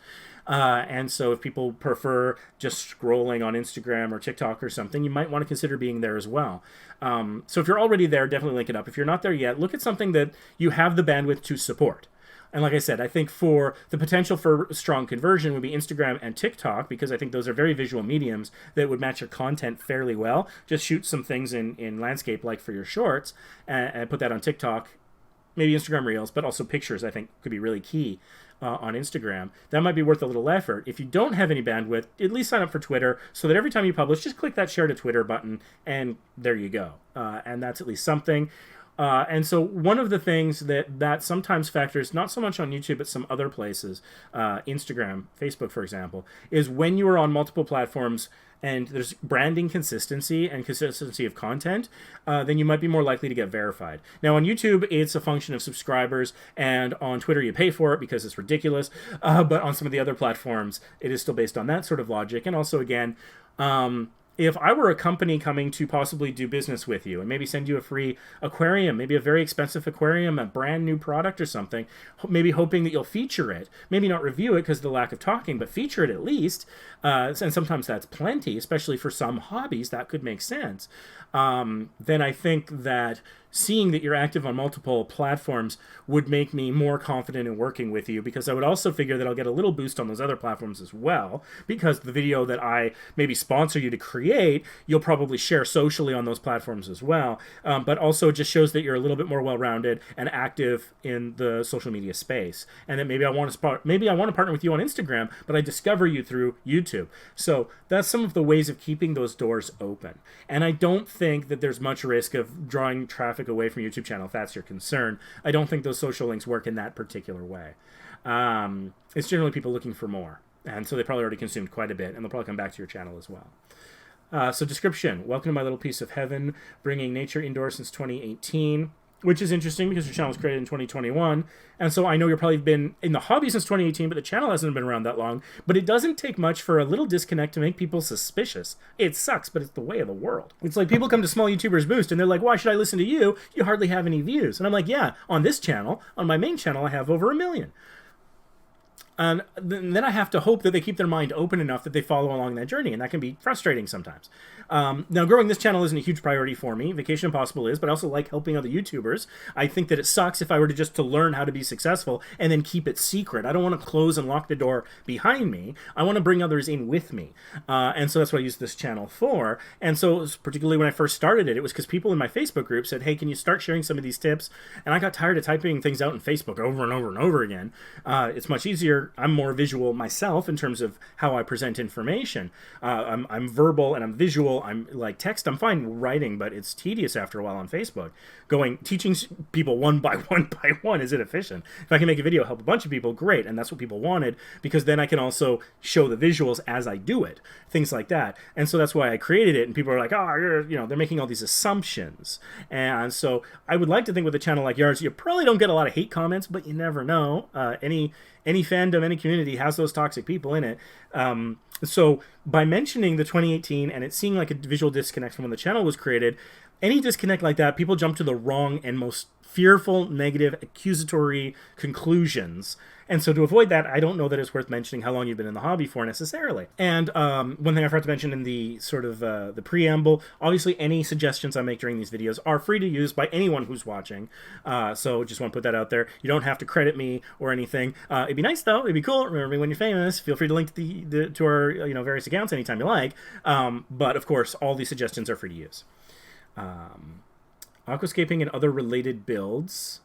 And so if people prefer just scrolling on Instagram or TikTok or something, you might want to consider being there as well. So if you're already there, definitely link it up. If you're not there yet, look at something that you have the bandwidth to support. And like I said, I think for the potential for strong conversion would be Instagram and TikTok, because I think those are very visual mediums that would match your content fairly well. Just shoot some things in landscape, like for your shorts, and put that on TikTok, maybe Instagram Reels, but also pictures, I think, could be really key on Instagram. That might be worth a little effort. If you don't have any bandwidth, at least sign up for Twitter, so that every time you publish, just click that share to Twitter button, and there you go. And that's at least something. And so one of the things that sometimes factors, not so much on YouTube, but some other places, Instagram, Facebook, for example, is when you are on multiple platforms and there's branding consistency and consistency of content, then you might be more likely to get verified. Now, on YouTube, it's a function of subscribers, and on Twitter, you pay for it because it's ridiculous. But on some of the other platforms, it is still based on that sort of logic. And also, again, if I were a company coming to possibly do business with you and maybe send you a free aquarium, maybe a very expensive aquarium, a brand new product or something, maybe hoping that you'll feature it, maybe not review it because of the lack of talking, but feature it at least, and sometimes that's plenty, especially for some hobbies, that could make sense, then I think that seeing that you're active on multiple platforms would make me more confident in working with you, because I would also figure that I'll get a little boost on those other platforms as well, because the video that I maybe sponsor you to create, you'll probably share socially on those platforms as well, but also just shows that you're a little bit more well-rounded and active in the social media space, and that maybe I want to partner with you on Instagram, but I discover you through YouTube. So that's some of the ways of keeping those doors open. And I don't think that there's much risk of drawing traffic away from your YouTube channel if that's your concern. I don't think those social links work in that particular way. It's generally people looking for more, and so they probably already consumed quite a bit, and they'll probably come back to your channel as well. So description: welcome to my little piece of heaven, bringing nature indoors since 2018. Which is interesting because your channel was created in 2021. And so I know you've probably been in the hobby since 2018, but the channel hasn't been around that long. But it doesn't take much for a little disconnect to make people suspicious. It sucks, but it's the way of the world. It's like people come to Small YouTubers Boost and they're like, why should I listen to you? You hardly have any views. And I'm like, yeah, on this channel, on my main channel, I have over 1 million. And then I have to hope that they keep their mind open enough that they follow along that journey, and that can be frustrating sometimes. Now, growing this channel isn't a huge priority for me. Vacation Impossible is, but I also like helping other YouTubers. I think that it sucks if I were to learn how to be successful and then keep it secret. I don't want to close and lock the door behind me. I want to bring others in with me. And so that's what I use this channel for. And so particularly when I first started it, it was because people in my Facebook group said, hey, can you start sharing some of these tips? And I got tired of typing things out in Facebook over and over and over again. It's much easier. I'm more visual myself in terms of how I present information. I'm verbal and I'm visual. I'm like text. I'm fine writing, but it's tedious after a while on Facebook. Teaching people one by one isn't efficient. If I can make a video help a bunch of people, great. And that's what people wanted, because then I can also show the visuals as I do it, things like that. And so that's why I created it. And people are like, oh, they're making all these assumptions. And so I would like to think with a channel like yours, you probably don't get a lot of hate comments, but you never know. Any fandom, any community has those toxic people in it. So by mentioning the 2018 and it seeming like a visual disconnect from when the channel was created, any disconnect like that, people jump to the wrong and most fearful, negative, accusatory conclusions. And so to avoid that, I don't know that it's worth mentioning how long you've been in the hobby for necessarily. And one thing I forgot to mention in the sort of the preamble, obviously any suggestions I make during these videos are free to use by anyone who's watching. So just want to put that out there. You don't have to credit me or anything. It'd be nice though. It'd be cool. Remember me when you're famous. Feel free to link to our various accounts anytime you like. But of course, all these suggestions are free to use. Aquascaping and other related builds.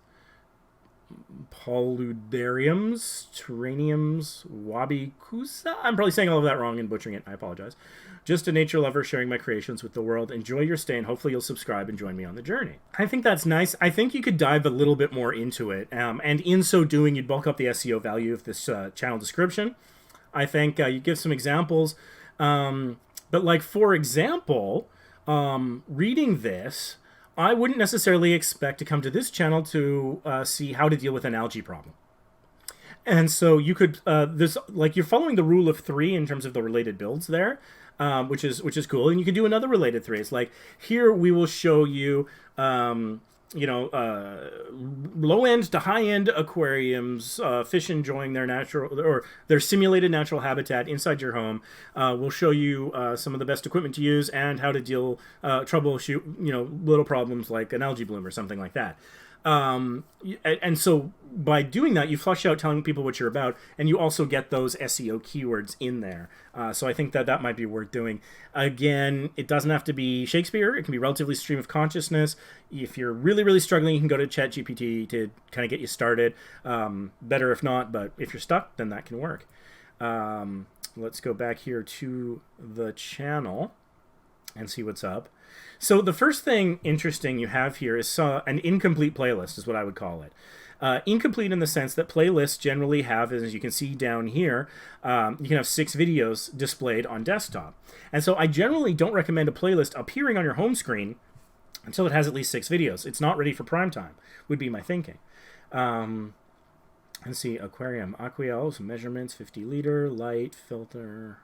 Paludariums, Terraniums, Wabikusa. I'm probably saying all of that wrong and butchering it. I apologize. Just a nature lover sharing my creations with the world. Enjoy your stay, and hopefully you'll subscribe and join me on the journey. I think that's nice. I think you could dive a little bit more into it, and in so doing, you'd bulk up the SEO value of this channel description. I think you give some examples, but like, for example, reading this, I wouldn't necessarily expect to come to this channel to see how to deal with an algae problem. And so you could, you're following the rule of 3 in terms of the related builds there, which is cool. And you can do another related 3. It's like, here we will show you, low-end to high-end aquariums, fish enjoying their natural or their simulated natural habitat inside your home. We'll show you some of the best equipment to use and how to troubleshoot, little problems like an algae bloom or something like that. And so by doing that, you flush out telling people what you're about, and you also get those SEO keywords in there. So I think that that might be worth doing. Again, it doesn't have to be Shakespeare. It can be relatively stream of consciousness. If you're really, really struggling, you can go to ChatGPT to kind of get you started. Better if not, but if you're stuck, then that can work. Let's go back here to the channel and see what's up. So the first thing interesting you have here is an incomplete playlist is what I would call it. Incomplete in the sense that playlists generally have, as you can see down here, you can have 6 videos displayed on desktop. And so I generally don't recommend a playlist appearing on your home screen until it has at least 6 videos. It's not ready for prime time, would be my thinking. Let's see, aquarium, aquiels, measurements, 50 liter, light, filter.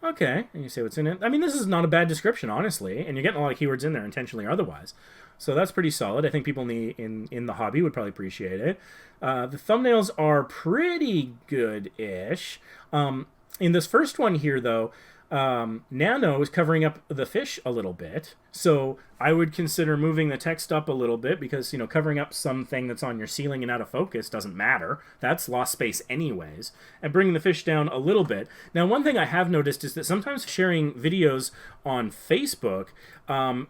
Okay, and you say what's in it. I mean, this is not a bad description, honestly, and you're getting a lot of keywords in there, intentionally or otherwise. So that's pretty solid. I think people in the hobby would probably appreciate it. The thumbnails are pretty good-ish. In this first one here, though, Nano is covering up the fish a little bit, so I would consider moving the text up a little bit because, you know, covering up something that's on your ceiling and out of focus doesn't matter. That's lost space anyways. And bringing the fish down a little bit. Now, one thing I have noticed is that sometimes sharing videos on Facebook,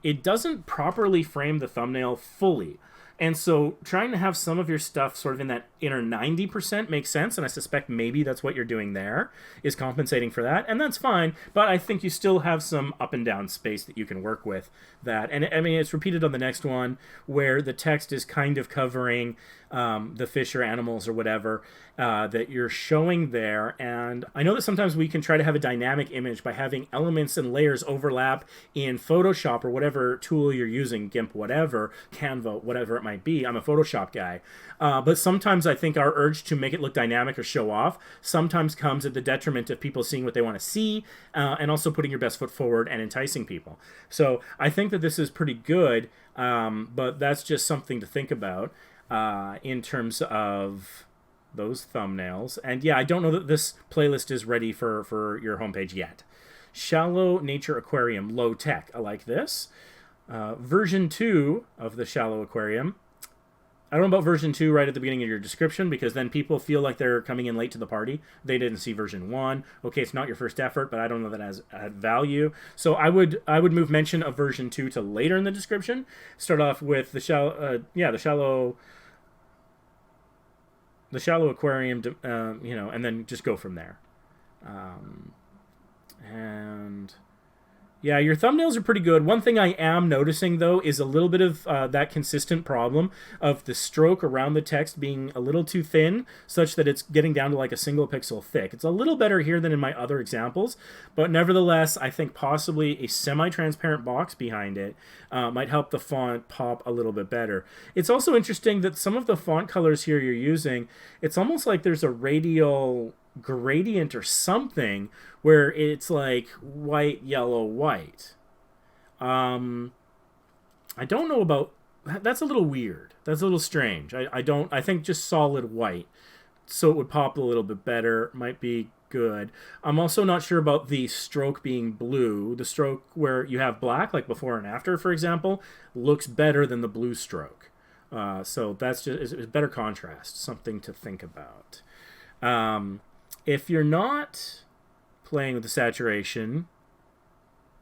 it doesn't properly frame the thumbnail fully. And so trying to have some of your stuff sort of in that inner 90% makes sense, and I suspect maybe that's what you're doing there, is compensating for that, and that's fine, but I think you still have some up and down space that you can work with that. And I mean, it's repeated on the next one, where the text is kind of covering the fish or animals or whatever that you're showing there. And I know that sometimes we can try to have a dynamic image by having elements and layers overlap in Photoshop or whatever tool you're using, GIMP, whatever, Canva, whatever it might be. I'm a Photoshop guy. But sometimes I think our urge to make it look dynamic or show off sometimes comes at the detriment of people seeing what they want to see and also putting your best foot forward and enticing people. So I think that this is pretty good, but that's just something to think about in terms of those thumbnails. And yeah, I don't know that this playlist is ready for your homepage yet. Shallow Nature Aquarium, low tech. I like this. Version 2 of the Shallow Aquarium. I don't know about version 2 right at the beginning of your description, because then people feel like they're coming in late to the party. They didn't see version 1. Okay, it's not your first effort, but I don't know that has value. So I would move mention of version 2 to later in the description. Start off with the shallow aquarium, you know, and then just go from there. And yeah, your thumbnails are pretty good. One thing I am noticing, though, is a little bit of that consistent problem of the stroke around the text being a little too thin, such that it's getting down to like a single pixel thick. It's a little better here than in my other examples, but nevertheless, I think possibly a semi-transparent box behind it might help the font pop a little bit better. It's also interesting that some of the font colors here you're using, it's almost like there's a radial gradient or something where it's like white, yellow, white. I don't know about that's a little weird. That's a little strange. I think just solid white, so it would pop a little bit better, might be good. I'm also not sure about the stroke being blue. The stroke where you have black, like before and after, for example, looks better than the blue stroke. So that's just it's better contrast, something to think about. If you're not playing with the saturation,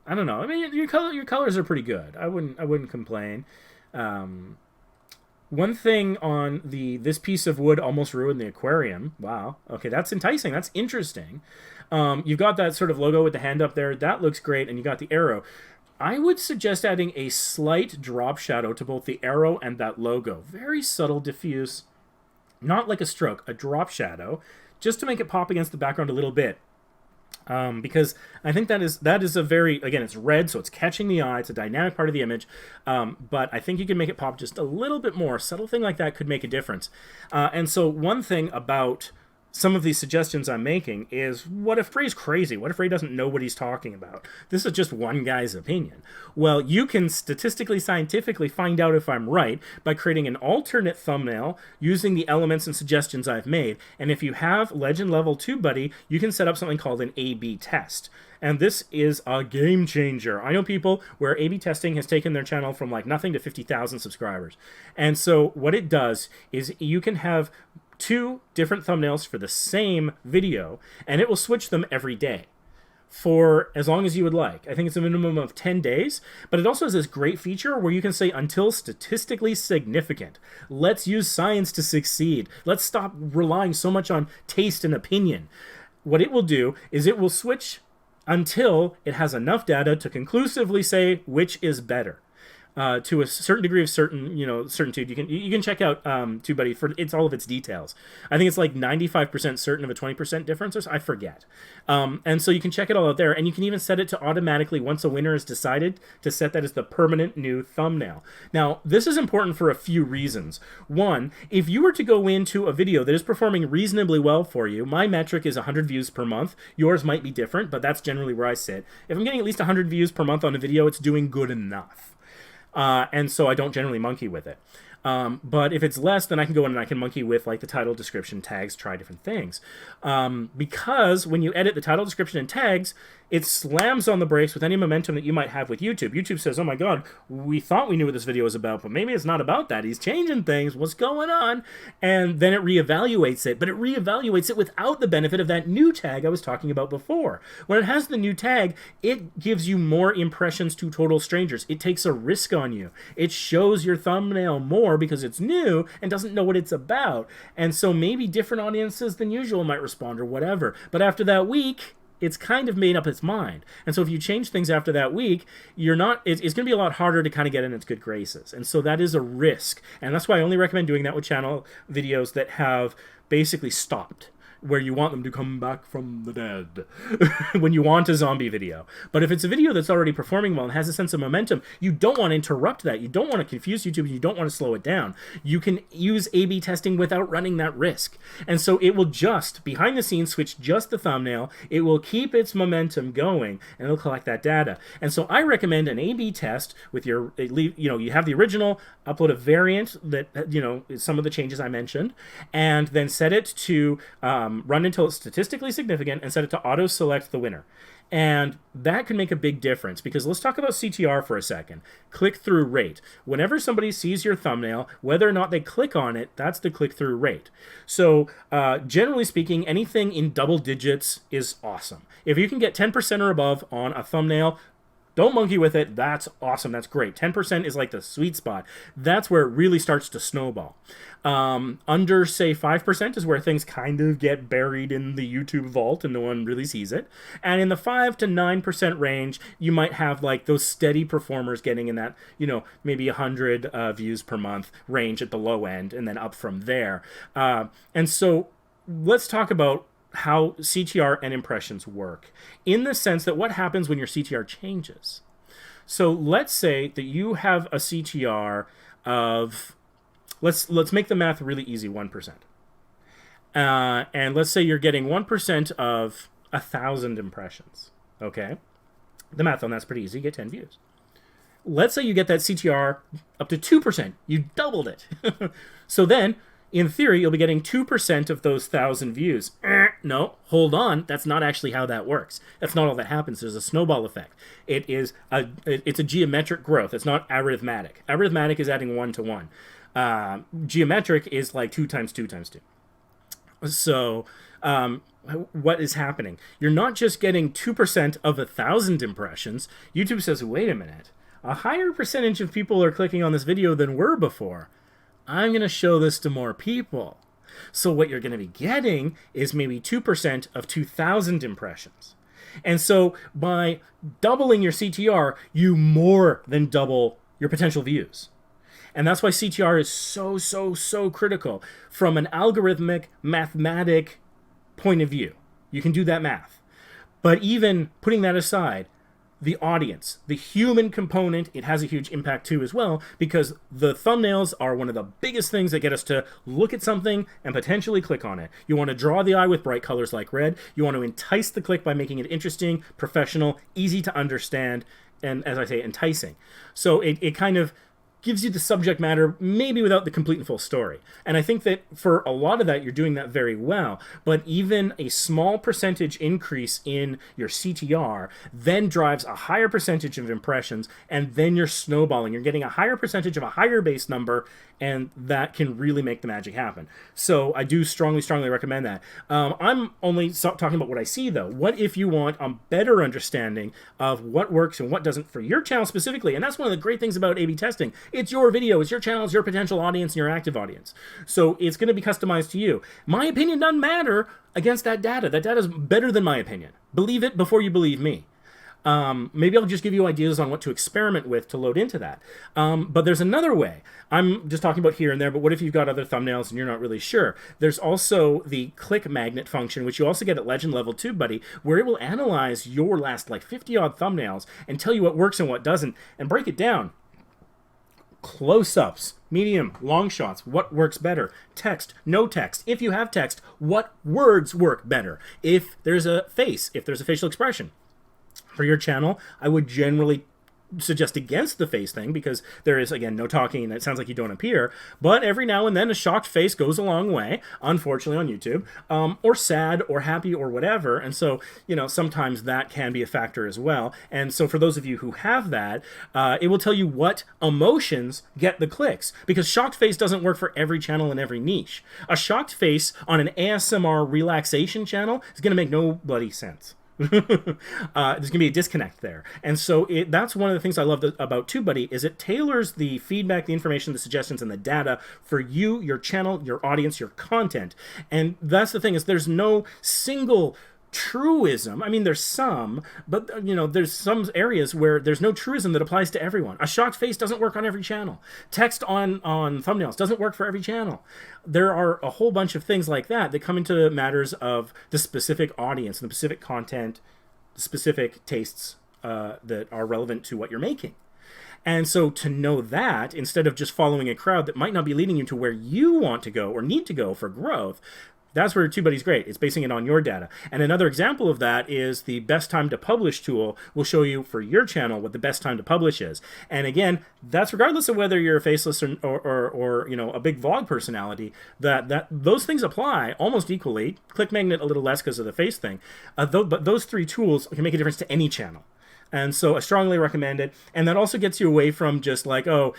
I don't know. I mean, your colors are pretty good. I wouldn't complain. One thing on this piece of wood almost ruined the aquarium. Wow. Okay, that's enticing. That's interesting. You've got that sort of logo with the hand up there. That looks great, and you got the arrow. I would suggest adding a slight drop shadow to both the arrow and that logo. Very subtle, diffuse, not like a stroke, a drop shadow, just to make it pop against the background a little bit. Because I think that is a very, again, it's red, so it's catching the eye. It's a dynamic part of the image. But I think you can make it pop just a little bit more. A subtle thing like that could make a difference. And so one thing about some of these suggestions I'm making is, what if Ray's crazy? What if Ray doesn't know what he's talking about? This is just one guy's opinion. Well, you can statistically, scientifically find out if I'm right by creating an alternate thumbnail using the elements and suggestions I've made. And if you have Legend Level 2 Buddy, you can set up something called an A/B test. And this is a game changer. I know people where A/B testing has taken their channel from like nothing to 50,000 subscribers. And so what it does is you can have 2 different thumbnails for the same video, and it will switch them every day for as long as you would like. I think it's a minimum of 10 days, but it also has this great feature where you can say until statistically significant. Let's use science to succeed. Let's stop relying so much on taste and opinion. What it will do is it will switch until it has enough data to conclusively say which is better. To a certain degree of certainty. You can check out TubeBuddy for all of its details. I think it's like 95% certain of a 20% difference, or I forget. And so you can check it all out there, and you can even set it to automatically, once a winner is decided, to set that as the permanent new thumbnail. Now, this is important for a few reasons. One, if you were to go into a video that is performing reasonably well for you, my metric is 100 views per month. Yours might be different, but that's generally where I sit. If I'm getting at least 100 views per month on a video, it's doing good enough. And so I don't generally monkey with it. But if it's less, then I can go in and I can monkey with like the title, description, tags, try different things. Because when you edit the title, description, and tags, it slams on the brakes with any momentum that you might have with YouTube. YouTube says, oh my God, we thought we knew what this video was about, but maybe it's not about that. He's changing things. What's going on? And then it reevaluates it, but it reevaluates it without the benefit of that new tag I was talking about before. When it has the new tag, it gives you more impressions to total strangers. It takes a risk on you. It shows your thumbnail more because it's new and doesn't know what it's about. And so maybe different audiences than usual might respond or whatever. But after that week, it's kind of made up its mind. And so if you change things after that week, it's going to be a lot harder to kind of get in its good graces. And so that is a risk. And that's why I only recommend doing that with channel videos that have basically stopped, where you want them to come back from the dead when you want a zombie video. But if it's a video that's already performing well and has a sense of momentum, you don't want to interrupt that. You don't want to confuse YouTube. You don't want to slow it down. You can use A/B testing without running that risk. And so it will just, behind the scenes, switch just the thumbnail. It will keep its momentum going, and it'll collect that data. And so I recommend an A/B test with you have the original, upload a variant that, is some of the changes I mentioned, and then set it to run until it's statistically significant and set it to auto-select the winner. And that can make a big difference, because let's talk about CTR for a second. Click-through rate. Whenever somebody sees your thumbnail, whether or not they click on it, that's the click-through rate. So generally speaking, anything in double digits is awesome. If you can get 10% or above on a thumbnail, don't monkey with it. That's awesome. That's great. 10% is like the sweet spot. That's where it really starts to snowball. Under, say, 5% is where things kind of get buried in the YouTube vault and no one really sees it. And in the 5 to 9% range, you might have like those steady performers getting in that, maybe 100 views per month range at the low end, and then up from there. And so let's talk about how CTR and impressions work, in the sense that what happens when your CTR changes. So let's say that you have a CTR of, let's make the math really easy, 1%. And let's say you're getting 1% of 1,000 impressions, okay? The math on that's pretty easy, you get 10 views. Let's say you get that CTR up to 2%, you doubled it. So then, in theory, you'll be getting 2% of those 1,000 views. No, hold on. That's not actually how that works. That's not all that happens. There's a snowball effect. It's a geometric growth. It's not arithmetic. Arithmetic is adding 1 to 1. Geometric is like 2 times 2 times 2. So what is happening? You're not just getting 2% of 1,000 impressions. YouTube says, wait a minute. A higher percentage of people are clicking on this video than were before. I'm going to show this to more people. So what you're going to be getting is maybe 2% of 2,000 impressions. And so by doubling your CTR, you more than double your potential views. And that's why CTR is so critical from an algorithmic, mathematic point of view. You can do that math. But even putting that aside, the audience, the human component, it has a huge impact too as well, because the thumbnails are one of the biggest things that get us to look at something and potentially click on it. You want to draw the eye with bright colors like red. You want to entice the click by making it interesting, professional, easy to understand, and, as I say, enticing. So it kind of gives you the subject matter, maybe without the complete and full story. And I think that for a lot of that, you're doing that very well. But even a small percentage increase in your CTR then drives a higher percentage of impressions, and then you're snowballing. You're getting a higher percentage of a higher base number, and that can really make the magic happen. So I do strongly recommend that. I'm only talking about what I see, though. What if you want a better understanding of what works and what doesn't for your channel specifically? And that's one of the great things about A/B testing. It's your video, it's your channel, it's your potential audience, and your active audience. So it's going to be customized to you. My opinion doesn't matter against that data. That data is better than my opinion. Believe it before you believe me. Maybe I'll just give you ideas on what to experiment with to load into that. But there's another way. I'm just talking about here and there, but what if you've got other thumbnails and you're not really sure? There's also the click magnet function, which you also get at Legend Level TubeBuddy, where it will analyze your last like 50-odd thumbnails and tell you what works and what doesn't, and break it down. Close-ups, medium, long shots, what works better? Text, no text. If you have text, what words work better? If there's a face, if there's a facial expression. For your channel, I would generally suggest against the face thing because there is, again, no talking and it sounds like you don't appear. But every now and then a shocked face goes a long way, unfortunately, on YouTube, or sad or happy or whatever. And so, you know, sometimes that can be a factor as well. And so for those of you who have that, it will tell you what emotions get the clicks, because shocked face doesn't work for every channel and every niche. A shocked face on an ASMR relaxation channel is going to make no bloody sense. There's going to be a disconnect there. And so that's one of the things I love about TubeBuddy is it tailors the feedback, the information, the suggestions, and the data for you, your channel, your audience, your content. And that's the thing is there's no single truism. I mean, there's some, but you know, there's some areas where there's no truism that applies to everyone. A shocked face doesn't work on every channel. Text on thumbnails doesn't work for every channel. There are a whole bunch of things like that that come into matters of the specific audience, the specific content, the specific tastes that are relevant to what you're making. And so to know that, instead of just following a crowd that might not be leading you to where you want to go or need to go for growth, that's where TubeBuddy's great. It's basing it on your data. And another example of that is the best time to publish tool will show you for your channel what the best time to publish is. And again, that's regardless of whether you're a faceless or you know, a big vlog personality, that those things apply almost equally. Click magnet a little less because of the face thing. But those three tools can make a difference to any channel. And so I strongly recommend it. And that also gets you away from just like, oh,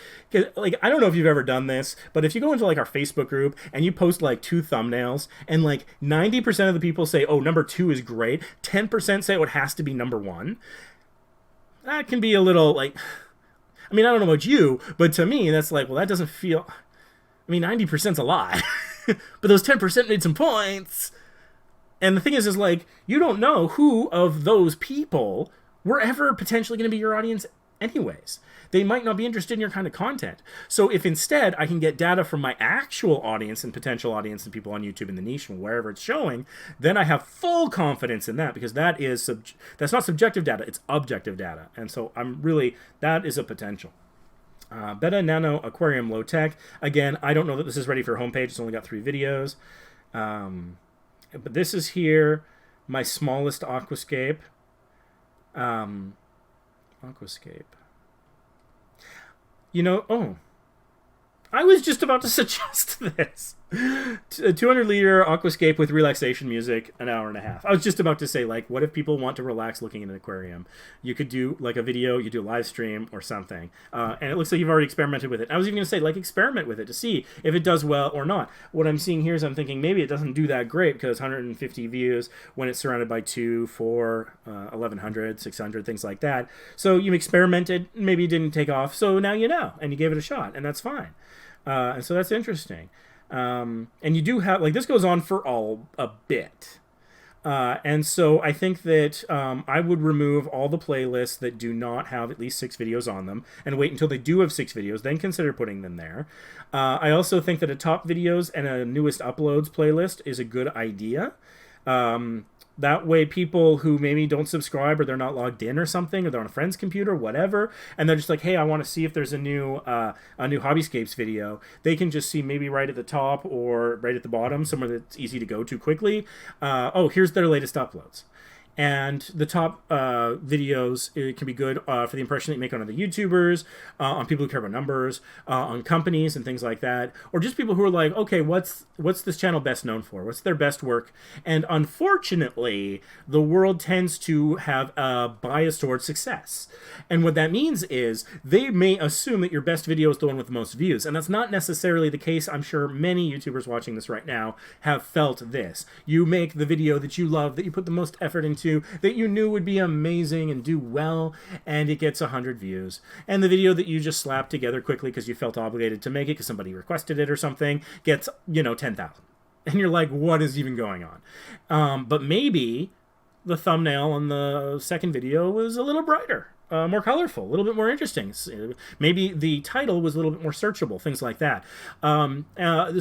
like, I don't know if you've ever done this, but if you go into like our Facebook group and you post like 2 thumbnails and like 90% of the people say, oh, number 2 is great. 10% say, oh, it has to be number 1. That can be a little like, I mean, I don't know about you, but to me, that's like, well, that doesn't feel, I mean, 90%'s a lot, but those 10% made some points. And the thing is like, you don't know who of those people were ever potentially going to be your audience anyways. They might not be interested in your kind of content. So if instead I can get data from my actual audience and potential audience and people on YouTube in the niche and wherever it's showing, then I have full confidence in that, because that is that's not subjective data, it's objective data. And so that is a potential. Beta Nano Aquarium Low Tech. Again, I don't know that this is ready for homepage. It's only got 3 videos. But this is here, my smallest aquascape. Aquascape. You know, I was just about to suggest this. A 200-liter aquascape with relaxation music, an hour and a half. I was just about to say, like, what if people want to relax looking at an aquarium? You could do, like, a video, you do a live stream or something. And it looks like you've already experimented with it. I was even going to say, like, experiment with it to see if it does well or not. What I'm seeing here is I'm thinking maybe it doesn't do that great because 150 views when it's surrounded by 2, 4, 1,100, 600, things like that. So you experimented, maybe it didn't take off, so now you know, and you gave it a shot, and that's fine. And so that's interesting. And you do have, like, this goes on for a bit. And so I think that I would remove all the playlists that do not have at least 6 videos on them and wait until they do have 6 videos, then consider putting them there. I also think that a top videos and a newest uploads playlist is a good idea. That way people who maybe don't subscribe or they're not logged in or something, or they're on a friend's computer, whatever, and they're just like, hey, I want to see if there's a new HobbyScapes video, they can just see maybe right at the top or right at the bottom, somewhere that's easy to go to quickly. Oh, here's their latest uploads. And the top videos, it can be good for the impression that you make on other YouTubers, on people who care about numbers, on companies and things like that, or just people who are like, okay, what's this channel best known for? What's their best work? And unfortunately, the world tends to have a bias towards success. And what that means is they may assume that your best video is the one with the most views, and that's not necessarily the case. I'm sure many YouTubers watching this right now have felt this. You make the video that you love, that you put the most effort into, that you knew would be amazing and do well, and it gets 100 views. And the video that you just slapped together quickly because you felt obligated to make it because somebody requested it or something gets, 10,000. And you're like, what is even going on? But maybe the thumbnail on the second video was a little brighter, more colorful, a little bit more interesting. Maybe the title was a little bit more searchable, things like that.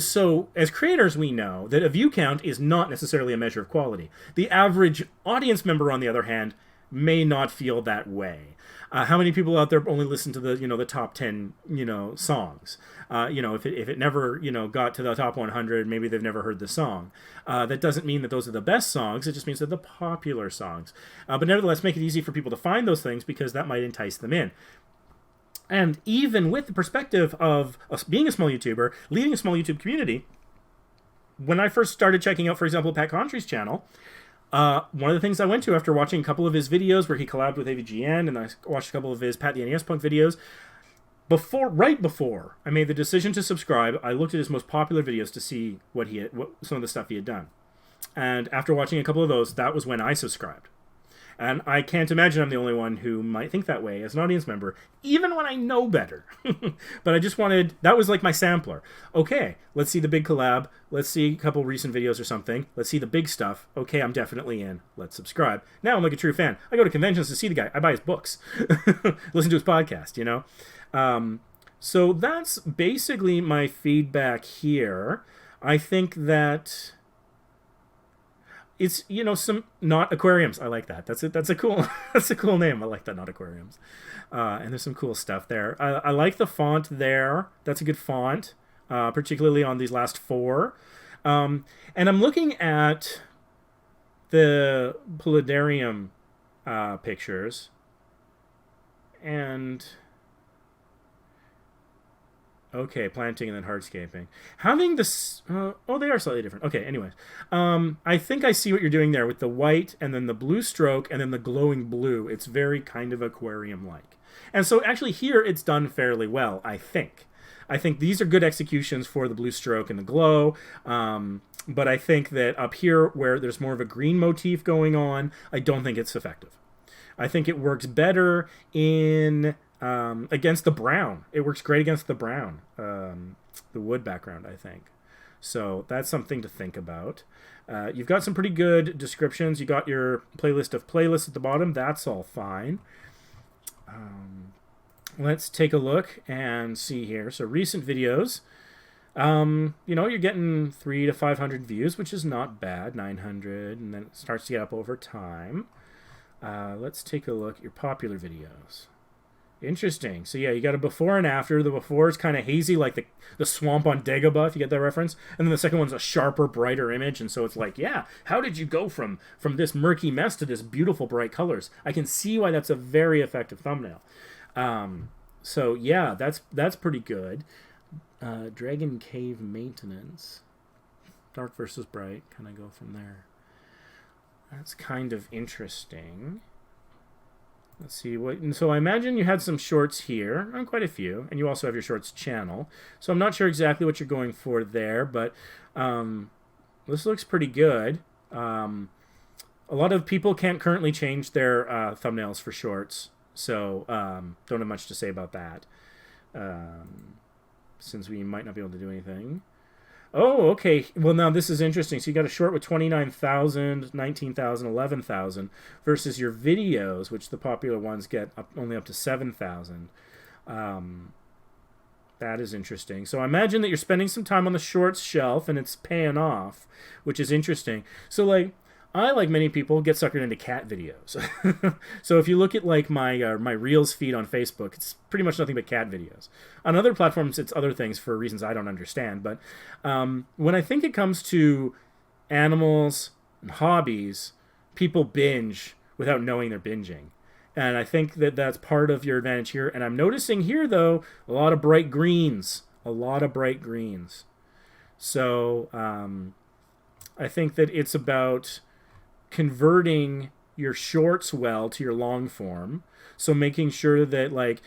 So as creators, we know that a view count is not necessarily a measure of quality. The average audience member, on the other hand, may not feel that way. How many people out there only listen to the top 10 songs? If it never got to the top 100, maybe they've never heard the song. That doesn't mean that those are the best songs. It just means they're the popular songs. But nevertheless, make it easy for people to find those things because that might entice them in. And even with the perspective of us being a small YouTuber, leading a small YouTube community, when I first started checking out, for example, Pat Contry's channel, one of the things I went to after watching a couple of his videos where he collabed with AVGN, and I watched a couple of his Pat the NES Punk videos, right before I made the decision to subscribe, I looked at his most popular videos to see what some of the stuff he had done. And after watching a couple of those, that was when I subscribed. And I can't imagine I'm the only one who might think that way as an audience member, even when I know better. But I just that was like my sampler. Okay, let's see the big collab. Let's see a couple recent videos or something. Let's see the big stuff. Okay, I'm definitely in. Let's subscribe. Now I'm like a true fan. I go to conventions to see the guy. I buy his books. Listen to his podcast, So that's basically my feedback here. I think that it's some not aquariums. I like that. That's a cool that's a cool name. I like that, not aquariums. And there's some cool stuff there. I like the font there. That's a good font, particularly on these last four. And I'm looking at the Paludarium pictures, and okay, planting and then hardscaping. Having this... they are slightly different. Okay, anyways. I think I see what you're doing there with the white and then the blue stroke and then the glowing blue. It's very kind of aquarium-like. And so actually here it's done fairly well, I think. I think these are good executions for the blue stroke and the glow. But I think that up here where there's more of a green motif going on, I don't think it's effective. I think it works better in... against the brown. It works great against the brown, the wood background, I think. So that's something to think about. You've got some pretty good descriptions. You got your playlist of playlists at the bottom. That's all fine. Let's take a look and see here. So recent videos. You're getting 300 to 500 views, which is not bad. 900, and then it starts to get up over time. Let's take a look at your popular videos. Interesting. So yeah, you got a before and after. The before is kind of hazy, like the swamp on Dagobah, if you get that reference. And then the second one's a sharper, brighter image. And so it's like, yeah, how did you go from this murky mess to this beautiful, bright colors? I can see why that's a very effective thumbnail. So yeah, that's pretty good. Dragon Cave Maintenance. Dark versus bright. Kind of go from there. That's kind of interesting. Let's see so I imagine you had some shorts here, quite a few, and you also have your shorts channel. So I'm not sure exactly what you're going for there, but this looks pretty good. A lot of people can't currently change their thumbnails for shorts, so don't have much to say about that, since we might not be able to do anything. Oh, okay. Well, now this is interesting. So you got a short with 29,000, 19,000, 11,000 versus your videos, which the popular ones get only up to 7,000. That is interesting. So I imagine that you're spending some time on the shorts shelf and it's paying off, which is interesting. So I, like many people, get suckered into cat videos. So if you look at my Reels feed on Facebook, it's pretty much nothing but cat videos. On other platforms, it's other things for reasons I don't understand. But when I think it comes to animals and hobbies, people binge without knowing they're binging. And I think that that's part of your advantage here. And I'm noticing here, though, a lot of bright greens. A lot of bright greens. So I think that it's about converting your shorts well to your long form. So making sure that, like,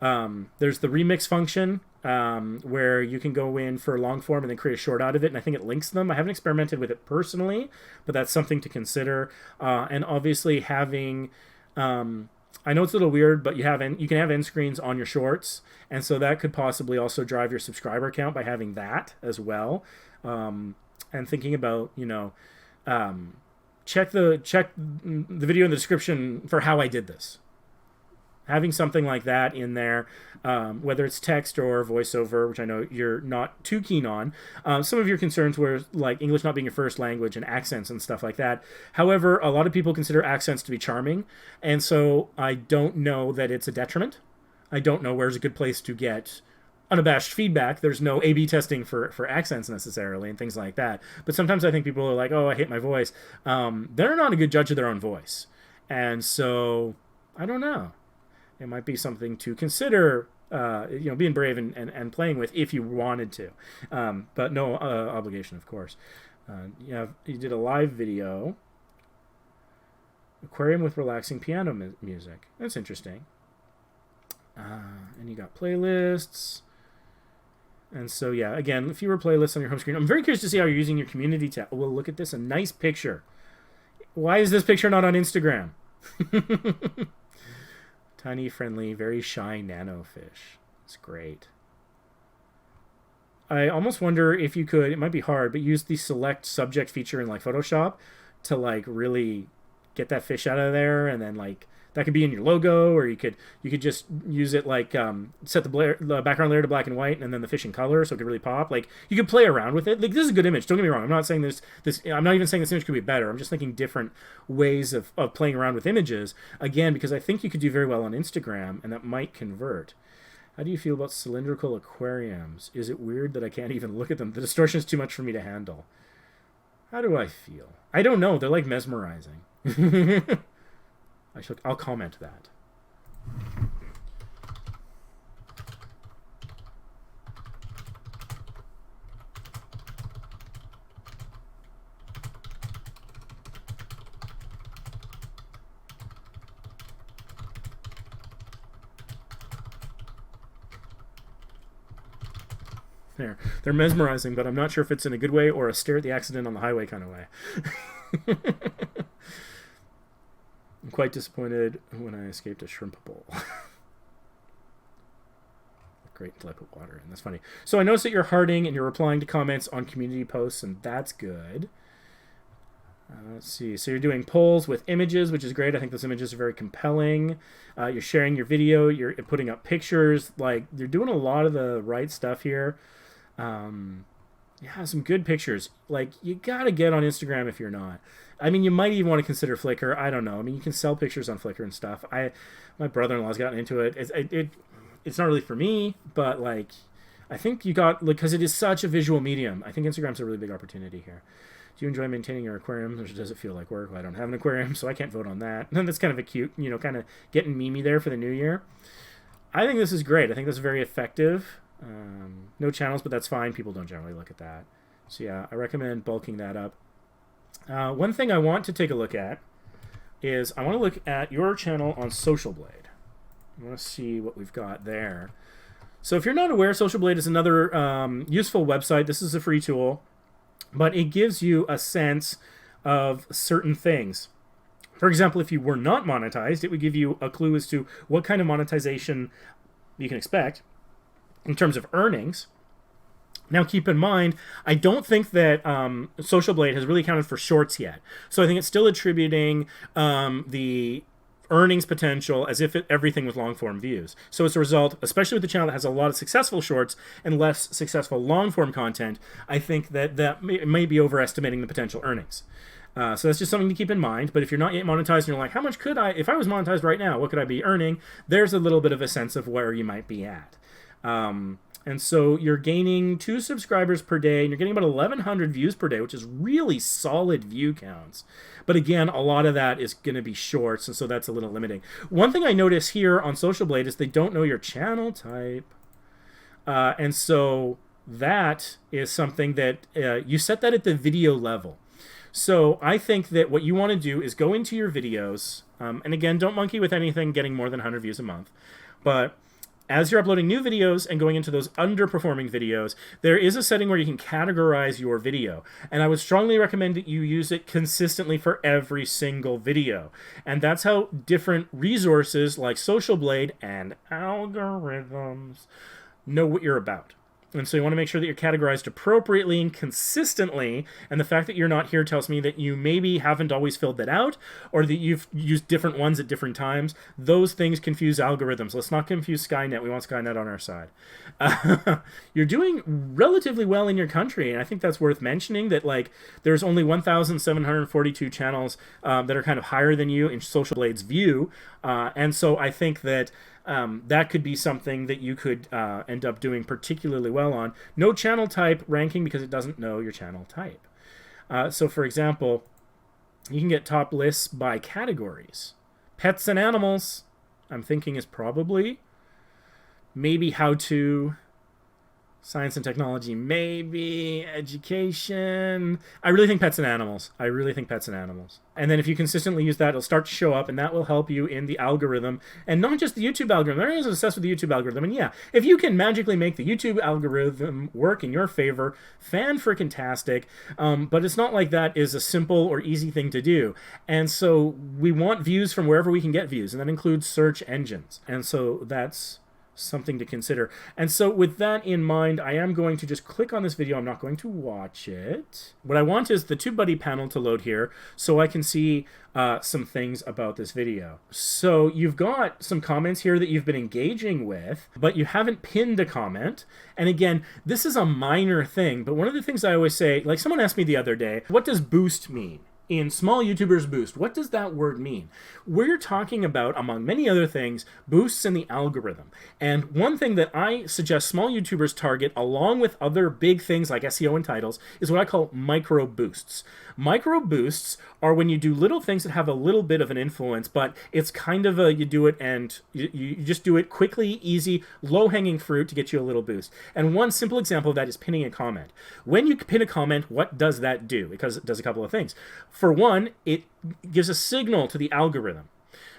there's the remix function where you can go in for long form and then create a short out of it. And I think it links them. I haven't experimented with it personally, but that's something to consider. And obviously having... I know it's a little weird, but you can have end screens on your shorts, and so that could possibly also drive your subscriber count by having that as well. And thinking about, check the video in the description for how I did this. Having something like that in there, whether it's text or voiceover, which I know you're not too keen on. Some of your concerns were like English not being your first language and accents and stuff like that. However, a lot of people consider accents to be charming, and so I don't know that it's a detriment. I don't know where's a good place to get unabashed feedback. There's no A/B testing for accents necessarily and things like that. But sometimes I think people are like, oh, I hate my voice. They're not a good judge of their own voice. And so, I don't know. It might be something to consider, being brave and playing with if you wanted to. But no obligation, of course. You did a live video. Aquarium with relaxing piano music. That's interesting. And you got playlists. And so, yeah, again, fewer playlists on your home screen. I'm very curious to see how you're using your community tab. Well, look at this. A nice picture. Why is this picture not on Instagram? Tiny, friendly, very shy nano fish. It's great. I almost wonder if you could, it might be hard, but use the select subject feature in like Photoshop to like really get that fish out of there, and then like that could be in your logo, or you could just use it like set the background layer to black and white, and then the fish in color, so it could really pop. Like you could play around with it. Like this is a good image. Don't get me wrong. I'm not saying this. I'm not even saying this image could be better. I'm just thinking different ways of playing around with images. Again, because I think you could do very well on Instagram, and that might convert. How do you feel about cylindrical aquariums? Is it weird that I can't even look at them? The distortion is too much for me to handle. How do I feel? I don't know. They're like mesmerizing. I'll comment that. There. They're mesmerizing, but I'm not sure if it's in a good way or a stare at the accident on the highway kind of way. I'm quite disappointed when I escaped a shrimp bowl. Great until I put water in. That's funny. So I noticed that you're hearting and you're replying to comments on community posts, and that's good. Let's see. So you're doing polls with images, which is great. I think those images are very compelling. You're sharing your video. You're putting up pictures. Like, you're doing a lot of the right stuff here. Yeah, some good pictures. Like, you got to get on Instagram if you're not. I mean, you might even want to consider Flickr. I don't know. I mean, you can sell pictures on Flickr and stuff. My brother-in-law's gotten into it. It's not really for me, but, like, I think you got, like, because it is such a visual medium. I think Instagram's a really big opportunity here. Do you enjoy maintaining your aquarium, or does it feel like work? Well, I don't have an aquarium, so I can't vote on that. And that's kind of a cute, kind of getting memey there for the new year. I think this is great. I think this is very effective. No channels, but that's fine. People don't generally look at that. So yeah, I recommend bulking that up. One thing I want to take a look at is I want to look at your channel on Social Blade. I want to see what we've got there. So if you're not aware, Social Blade is another useful website. This is a free tool, but it gives you a sense of certain things. For example, if you were not monetized, it would give you a clue as to what kind of monetization you can expect in terms of earnings. Now, keep in mind, I don't think that Social Blade has really accounted for shorts yet. So I think it's still attributing the earnings potential as if everything was long-form views. So as a result, especially with the channel that has a lot of successful shorts and less successful long-form content, I think that may be overestimating the potential earnings. So that's just something to keep in mind. But if you're not yet monetized and you're like, how much could I, if I was monetized right now, what could I be earning? There's a little bit of a sense of where you might be at. And so you're gaining 2 subscribers per day, and you're getting about 1,100 views per day, which is really solid view counts. But again, a lot of that is going to be shorts, and so that's a little limiting. One thing I notice here on Social Blade is they don't know your channel type. And so that is something that you set that at the video level. So I think that what you want to do is go into your videos, and again, don't monkey with anything getting more than 100 views a month, but as you're uploading new videos and going into those underperforming videos, there is a setting where you can categorize your video. And I would strongly recommend that you use it consistently for every single video. And that's how different resources like Social Blade and algorithms know what you're about. And so you want to make sure that you're categorized appropriately and consistently. And the fact that you're not here tells me that you maybe haven't always filled that out, or that you've used different ones at different times. Those things confuse algorithms. Let's not confuse Skynet. We want Skynet on our side. You're doing relatively well in your country, and I think that's worth mentioning, that like there's only 1,742 channels that are kind of higher than you in Social Blade's view. And so I think that that could be something that you could end up doing particularly well on. No channel type ranking because it doesn't know your channel type. So for example, you can get top lists by categories. Pets and animals, I'm thinking, is probably. Maybe how to. Science and technology, maybe. Education. I really think pets and animals. And then if you consistently use that, it'll start to show up, and that will help you in the algorithm. And not just the YouTube algorithm. Everyone's obsessed with the YouTube algorithm. And yeah, if you can magically make the YouTube algorithm work in your favor, fan-frickin-tastic. But it's not like that is a simple or easy thing to do. And so we want views from wherever we can get views, and that includes search engines. And so that's something to consider. And so with that in mind, I am going to just click on this video. I'm not going to watch it. What I want is the TubeBuddy panel to load here so I can see some things about this video. So you've got some comments here that you've been engaging with, but you haven't pinned a comment. And again, this is a minor thing, but one of the things I always say, like someone asked me the other day, what does boost mean? In Small YouTubers Boost, what does that word mean? We're talking about, among many other things, boosts in the algorithm. And one thing that I suggest small YouTubers target, along with other big things like SEO and titles, is what I call micro boosts. Micro boosts are when you do little things that have a little bit of an influence, but it's kind of a, you do it and you just do it quickly, easy, low-hanging fruit to get you a little boost. And one simple example of that is pinning a comment. When you pin a comment, what does that do? Because it does a couple of things. For one, it gives a signal to the algorithm.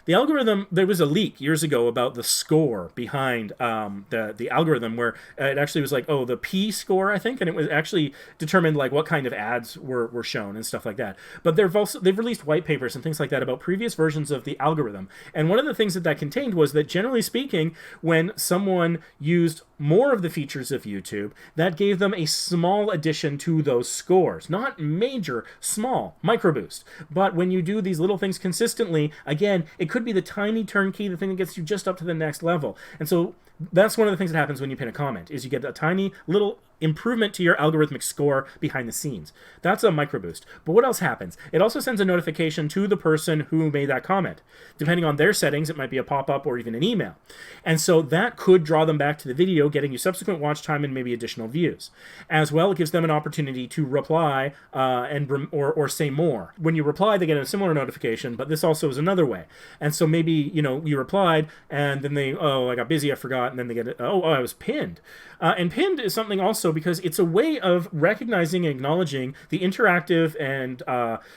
The algorithm, there was a leak years ago about the score behind the algorithm, where it actually was like, oh, the P score, I think, and it was actually determined like what kind of ads were shown and stuff like that. But they've released white papers and things like that about previous versions of the algorithm. And one of the things that contained was that, generally speaking, when someone used more of the features of YouTube, that gave them a small addition to those scores. Not major, small, micro boost. But when you do these little things consistently, again, it could be the tiny turnkey, the thing that gets you just up to the next level. And so that's one of the things that happens when you pin a comment, is you get a tiny little improvement to your algorithmic score behind the scenes. That's a micro boost. But what else happens? It also sends a notification to the person who made that comment. Depending on their settings, it might be a pop-up or even an email. And so that could draw them back to the video, getting you subsequent watch time and maybe additional views. As well, it gives them an opportunity to reply or say more. When you reply, they get a similar notification, but this also is another way. And so maybe, you replied, and then they, oh, I got busy, I forgot, and then they get, oh, I was pinned. And pinned is something also because it's a way of recognizing and acknowledging the interactive and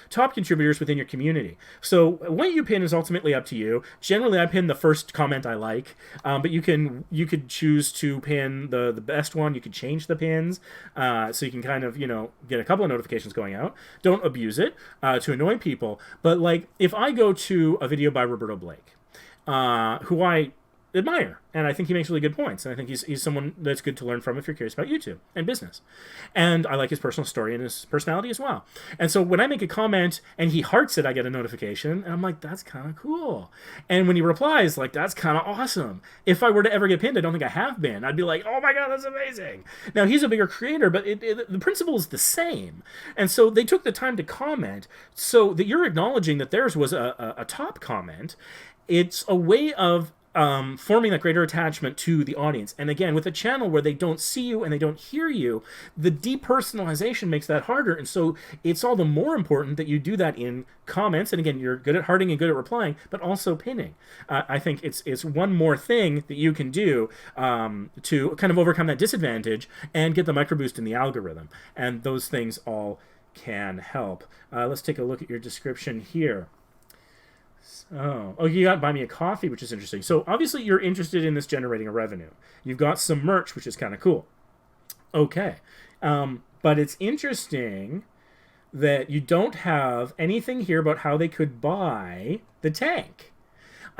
top contributors within your community. So what you pin is ultimately up to you. Generally, I pin the first comment I like, but you could choose to pin the best one. You could change the pins, so you can kind of get a couple of notifications going out. Don't abuse it to annoy people. But like if I go to a video by Roberto Blake, who I admire, and I think he makes really good points, and I think he's someone that's good to learn from if you're curious about YouTube and business. And I like his personal story and his personality as well. And so when I make a comment and he hearts it, I get a notification, and I'm like, that's kind of cool. And when he replies, like, that's kind of awesome. If I were to ever get pinned, I don't think I have been, I'd be like, oh my god, that's amazing. Now he's a bigger creator, but the principle is the same. And so they took the time to comment so that you're acknowledging that theirs was a top comment. It's a way of forming that greater attachment to the audience. And again, with a channel where they don't see you and they don't hear you, the depersonalization makes that harder. And so it's all the more important that you do that in comments. And again, you're good at hearting and good at replying, but also pinning. I think it's one more thing that you can do to kind of overcome that disadvantage and get the microboost in the algorithm. And those things all can help. Let's take a look at your description here. Oh, you got buy me a coffee, which is interesting. So obviously you're interested in this generating a revenue. You've got some merch, which is kind of cool. Okay. But it's interesting that you don't have anything here about how they could buy the tank.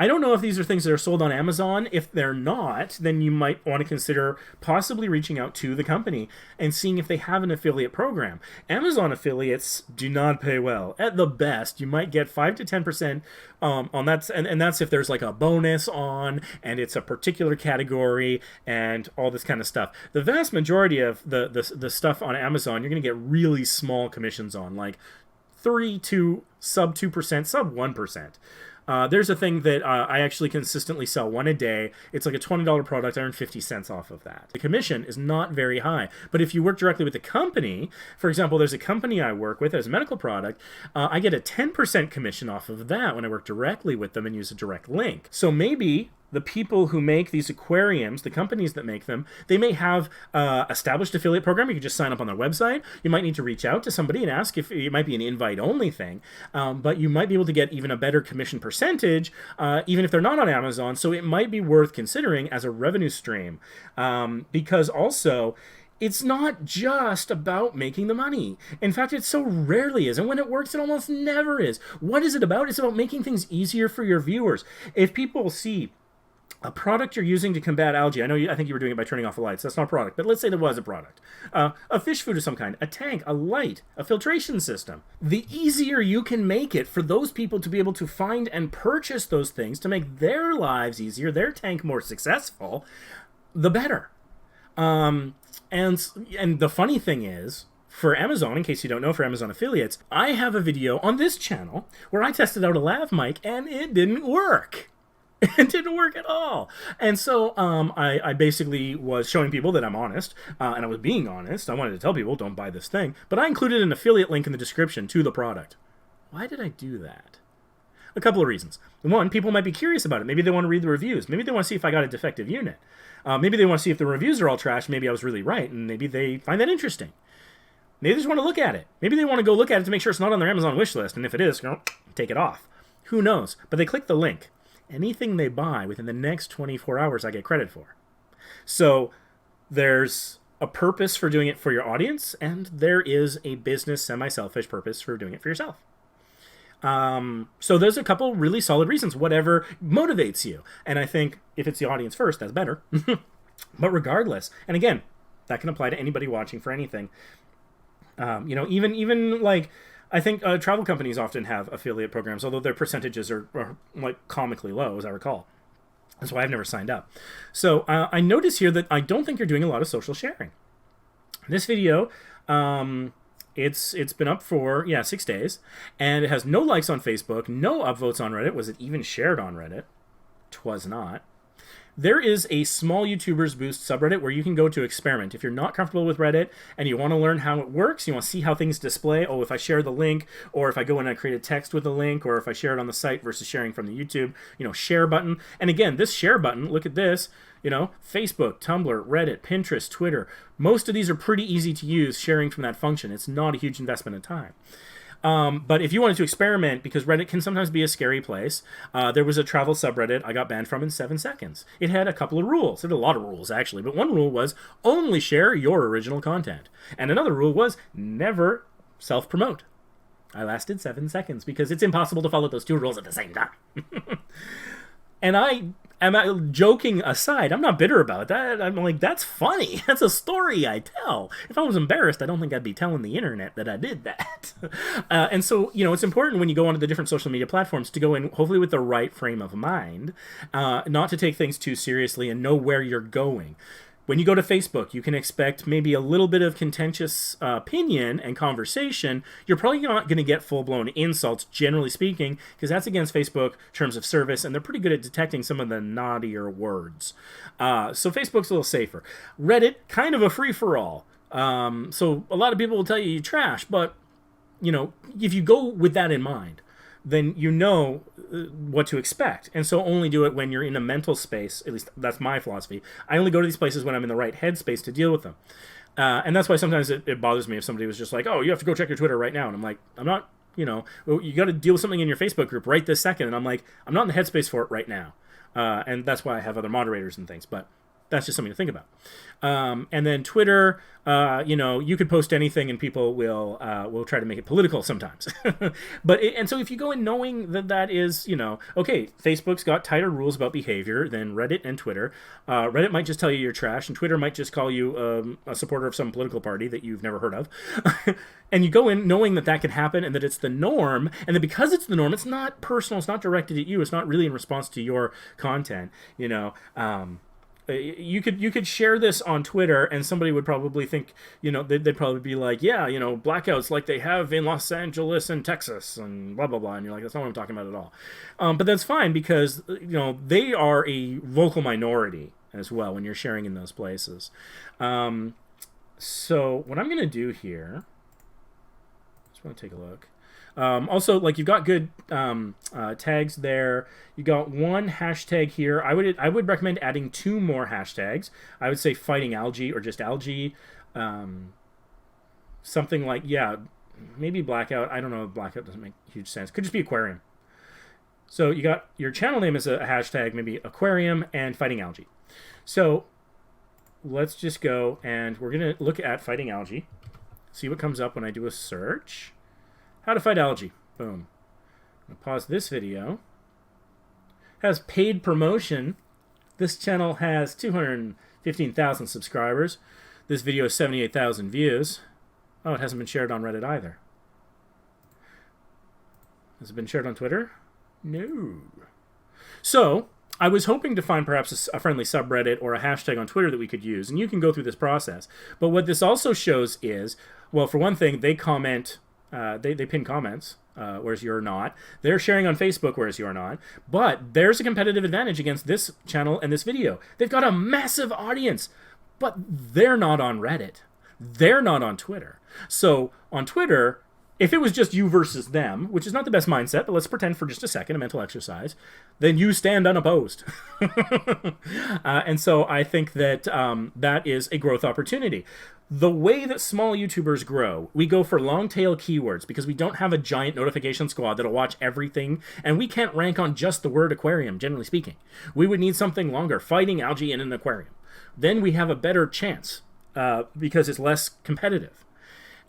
I don't know if these are things that are sold on Amazon. If they're not, then you might want to consider possibly reaching out to the company and seeing if they have an affiliate program. Amazon affiliates do not pay well. At the best, you might get 5 to 10% on that, and that's if there's like a bonus on, and it's a particular category, and all this kind of stuff. The vast majority of the stuff on Amazon, you're going to get really small commissions on, like 3 to sub 2%, sub 1%. There's a thing that I actually consistently sell one a day. It's like a $20 product. I earn 50 cents off of that. The commission is not very high. But if you work directly with the company, for example, there's a company I work with as a medical product, I get a 10% commission off of that when I work directly with them and use a direct link. So maybe the people who make these aquariums, the companies that make them, they may have established affiliate program. You can just sign up on their website. You might need to reach out to somebody and ask if it might be an invite-only thing. But you might be able to get even a better commission percentage, even if they're not on Amazon. So it might be worth considering as a revenue stream. Because also, it's not just about making the money. In fact, it so rarely is. And when it works, it almost never is. What is it about? It's about making things easier for your viewers. If people see a product you're using to combat algae. I think you were doing it by turning off the lights. That's not a product, but let's say there was a product. A fish food of some kind, a tank, a light, a filtration system. The easier you can make it for those people to be able to find and purchase those things to make their lives easier, their tank more successful, the better. And the funny thing is, for Amazon, in case you don't know, for Amazon affiliates, I have a video on this channel where I tested out a lav mic and it didn't work. It didn't work at all. And so I basically was showing people that I'm honest, and I was being honest. I wanted to tell people, don't buy this thing. But I included an affiliate link in the description to the product. Why did I do that? A couple of reasons. One, people might be curious about it. Maybe they want to read the reviews. Maybe they want to see if I got a defective unit. Maybe they want to see if the reviews are all trash. Maybe I was really right, and maybe they find that interesting. Maybe they just want to look at it. Maybe they want to go look at it to make sure it's not on their Amazon wish list, and if it is, take it off. Who knows? But they click the link. Anything they buy within the next 24 hours, I get credit for. So there's a purpose for doing it for your audience, and there is a business, semi-selfish purpose for doing it for yourself. So there's a couple really solid reasons, whatever motivates you. And I think if it's the audience first, that's better. But regardless, and again, that can apply to anybody watching for anything. Even like, I think travel companies often have affiliate programs, although their percentages are like comically low, as I recall. That's why I've never signed up. So I notice here that I don't think you're doing a lot of social sharing. This video, it's been up for 6 days, and it has no likes on Facebook, no upvotes on Reddit. Was it even shared on Reddit? 'Twas not. There is a small YouTubers Boost subreddit where you can go to experiment. If you're not comfortable with Reddit and you want to learn how it works, you want to see how things display, if I share the link, or if I go in and I create a text with a link, or if I share it on the site versus sharing from the YouTube, share button. And again, this share button, look at this, Facebook, Tumblr, Reddit, Pinterest, Twitter. Most of these are pretty easy to use, sharing from that function. It's not a huge investment of time. But if you wanted to experiment, because Reddit can sometimes be a scary place, there was a travel subreddit I got banned from in 7 seconds. It had a couple of rules. It had a lot of rules, actually. But one rule was only share your original content. And another rule was never self-promote. I lasted 7 seconds because it's impossible to follow those two rules at the same time. And joking aside, I'm not bitter about that. I'm like, that's funny. That's a story I tell. If I was embarrassed, I don't think I'd be telling the internet that I did that. And so, it's important when you go onto the different social media platforms to go in, hopefully with the right frame of mind, not to take things too seriously and know where you're going. When you go to Facebook, you can expect maybe a little bit of contentious opinion and conversation. You're probably not going to get full-blown insults, generally speaking, because that's against Facebook terms of service, and they're pretty good at detecting some of the naughtier words. So Facebook's a little safer. Reddit, kind of a free-for-all. So a lot of people will tell you trash, but, you know, if you go with that in mind, then you know what to expect. And so only do it when you're in a mental space. At least that's my philosophy. I only go to these places when I'm in the right headspace to deal with them. And that's why sometimes it bothers me if somebody was just like, oh, you have to go check your Twitter right now. And I'm like, I'm not, you know, you got to deal with something in your Facebook group right this second. And I'm like, I'm not in the headspace for it right now. And that's why I have other moderators and things. But that's just something to think about. And then Twitter, you know, you could post anything and people will try to make it political sometimes. And so if you go in knowing that that is, you know, okay, Facebook's got tighter rules about behavior than Reddit and Twitter. Reddit might just tell you you're trash, and Twitter might just call you a supporter of some political party that you've never heard of. And you go in knowing that that can happen and that it's the norm, and that because it's the norm, it's not personal, it's not directed at you, it's not really in response to your content, you know. You could share this on Twitter and somebody would probably think, you know, they'd probably be like, yeah, you know, blackouts like they have in Los Angeles and Texas and blah, blah, blah. And you're like, that's not what I'm talking about at all. But that's fine because, you know, they are a vocal minority as well when you're sharing in those places. So what I'm going to do here, just want to take a look. Also, like, you've got good tags there. You got one hashtag here. I would recommend adding 2 more hashtags. I would say fighting algae or just algae. Something like, yeah, maybe blackout. I don't know. Blackout doesn't make huge sense. Could just be aquarium. So you got your channel name is a hashtag, maybe aquarium and fighting algae. So let's just go and we're going to look at fighting algae. See what comes up when I do a search. How to fight algae. Boom. I'm gonna pause this video. Has paid promotion. This channel has 215,000 subscribers. This video has 78,000 views. Oh, it hasn't been shared on Reddit either. Has it been shared on Twitter? No. So, I was hoping to find perhaps a friendly subreddit or a hashtag on Twitter that we could use, and you can go through this process. But what this also shows is, well, for one thing, they comment. They pin comments, whereas you're not. They're sharing on Facebook, whereas you're not. But there's a competitive advantage against this channel and this video. They've got a massive audience, but they're not on Reddit. They're not on Twitter. So on Twitter, if it was just you versus them, which is not the best mindset, but let's pretend for just a second, a mental exercise, then you stand unopposed. And so I think that that is a growth opportunity. The way that small YouTubers grow, we go for long tail keywords because we don't have a giant notification squad that'll watch everything, and we can't rank on just the word aquarium, generally speaking. We would need something longer, fighting algae in an aquarium. Then we have a better chance because it's less competitive.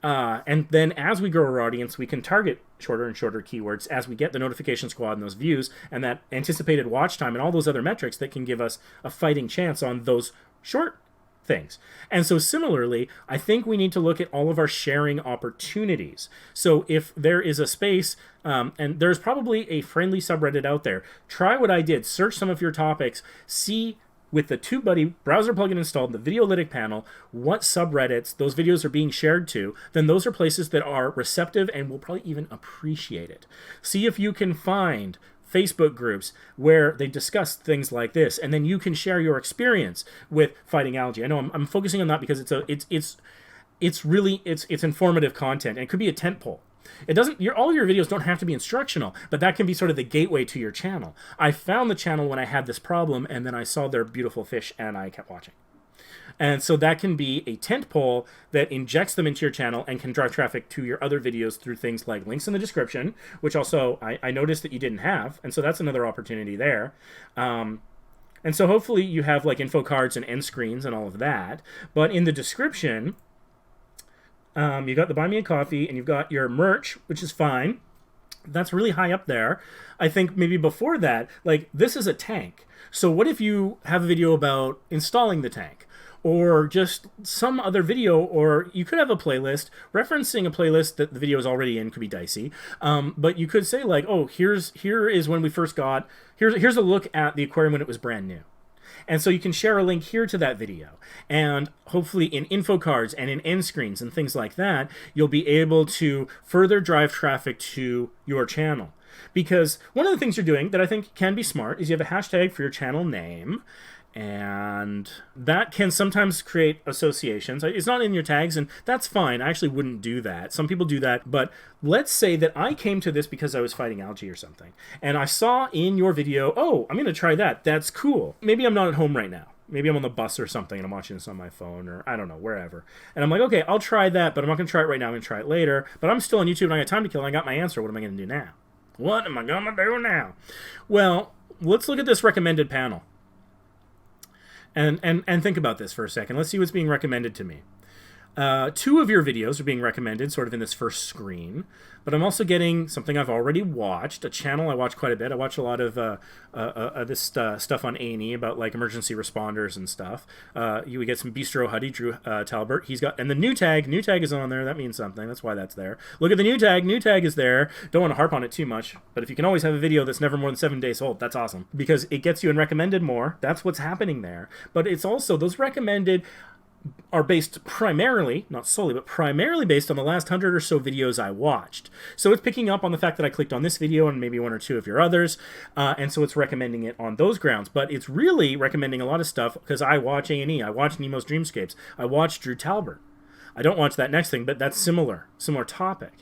And then as we grow our audience, we can target shorter and shorter keywords as we get the notification squad and those views and that anticipated watch time and all those other metrics that can give us a fighting chance on those short things. And so similarly, I think we need to look at all of our sharing opportunities. So if there is a space, and there's probably a friendly subreddit out there, try what I did. Search some of your topics, see with the TubeBuddy browser plugin installed, the Videolytic panel, what subreddits those videos are being shared to, then those are places that are receptive and will probably even appreciate it. See if you can find Facebook groups where they discuss things like this, and then you can share your experience with fighting algae. I know I'm focusing on that because it's really informative content, and it could be a tentpole. It doesn't. All your videos don't have to be instructional, but that can be sort of the gateway to your channel. I found the channel when I had this problem, and then I saw their beautiful fish, and I kept watching. And so that can be a tentpole that injects them into your channel and can drive traffic to your other videos through things like links in the description, which also I noticed that you didn't have, and so that's another opportunity there. And so hopefully you have like info cards and end screens and all of that, but in the description, you got the Buy Me a Coffee, and you've got your merch, which is fine. That's really high up there. I think maybe before that, like, this is a tank. So what if you have a video about installing the tank? Or just some other video, or you could have a playlist. Referencing a playlist that the video is already in could be dicey. But you could say, like, oh, here is when we first got, here's a look at the aquarium when it was brand new. And so you can share a link here to that video. And hopefully in info cards and in end screens and things like that, you'll be able to further drive traffic to your channel. Because one of the things you're doing that I think can be smart is you have a hashtag for your channel name, and that can sometimes create associations. It's not in your tags, and that's fine. I actually wouldn't do that. Some people do that, but let's say that I came to this because I was fighting algae or something, and I saw in your video, oh, I'm going to try that. That's cool. Maybe I'm not at home right now. Maybe I'm on the bus or something and I'm watching this on my phone, or I don't know, wherever. And I'm like, okay, I'll try that, but I'm not going to try it right now. I'm going to try it later. But I'm still on YouTube and I got time to kill and I got my answer. What am I going to do now? What am I going to do now? Well, let's look at this recommended panel. And think about this for a second. Let's see what's being recommended to me. 2 of your videos are being recommended sort of in this first screen, but I'm also getting something I've already watched, a channel I watch quite a bit. I watch a lot of this stuff on A&E about like emergency responders and stuff. We get some Bistro Huddy, Drew Talbert. He's got, and the new tag is on there. That means something. That's why that's there. Look at the new tag is there. Don't want to harp on it too much, but if you can always have a video that's never more than 7 days old, that's awesome because it gets you in recommended more. That's what's happening there. But it's also, those recommended are based primarily, not solely, but primarily based on the last 100 or so videos I watched. So it's picking up on the fact that I clicked on this video and maybe 1 or 2 of your others, and so it's recommending it on those grounds. But it's really recommending a lot of stuff because I watch A&E, I watch Nemo's Dreamscapes, I watch Drew Talbert. I don't watch that next thing, but that's similar topic.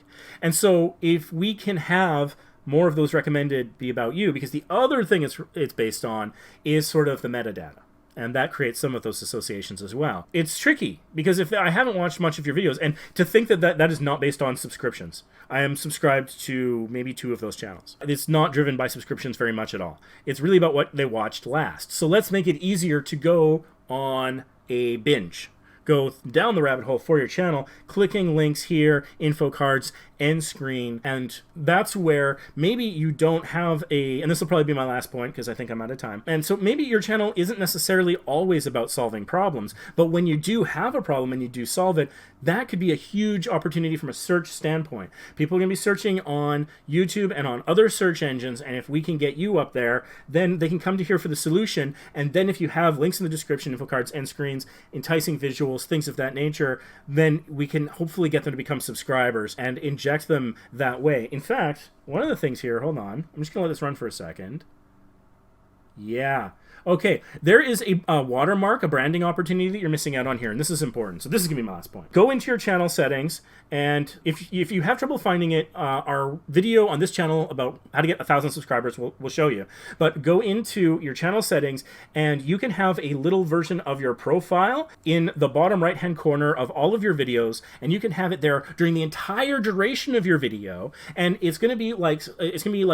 And so if we can have more of those recommended be about you, because the other thing it's based on is sort of the metadata. And that creates some of those associations as well. It's tricky, because if I haven't watched much of your videos, and to think that is not based on subscriptions. I am subscribed to maybe 2 of those channels. It's not driven by subscriptions very much at all. It's really about what they watched last. So let's make it easier to go on a binge. Go down the rabbit hole for your channel, clicking links here, info cards, end screen, and that's where maybe you don't have and this will probably be my last point because I think I'm out of time, and so maybe your channel isn't necessarily always about solving problems, but when you do have a problem and you do solve it, that could be a huge opportunity from a search standpoint. People are going to be searching on YouTube and on other search engines, and if we can get you up there, then they can come to here for the solution, and then if you have links in the description, info cards, end screens, enticing visuals, things of that nature, then we can hopefully get them to become subscribers and inject them that way. In fact, one of the things here, hold on, I'm just gonna let this run for a second. Yeah. Okay, there is a watermark, a branding opportunity that you're missing out on here, and this is important. So this is going to be my last point. Go into your channel settings, and if you have trouble finding it, our video on this channel about how to get 1,000 subscribers will show you. But go into your channel settings, and you can have a little version of your profile in the bottom right-hand corner of all of your videos, and you can have it there during the entire duration of your video, and it's going to be like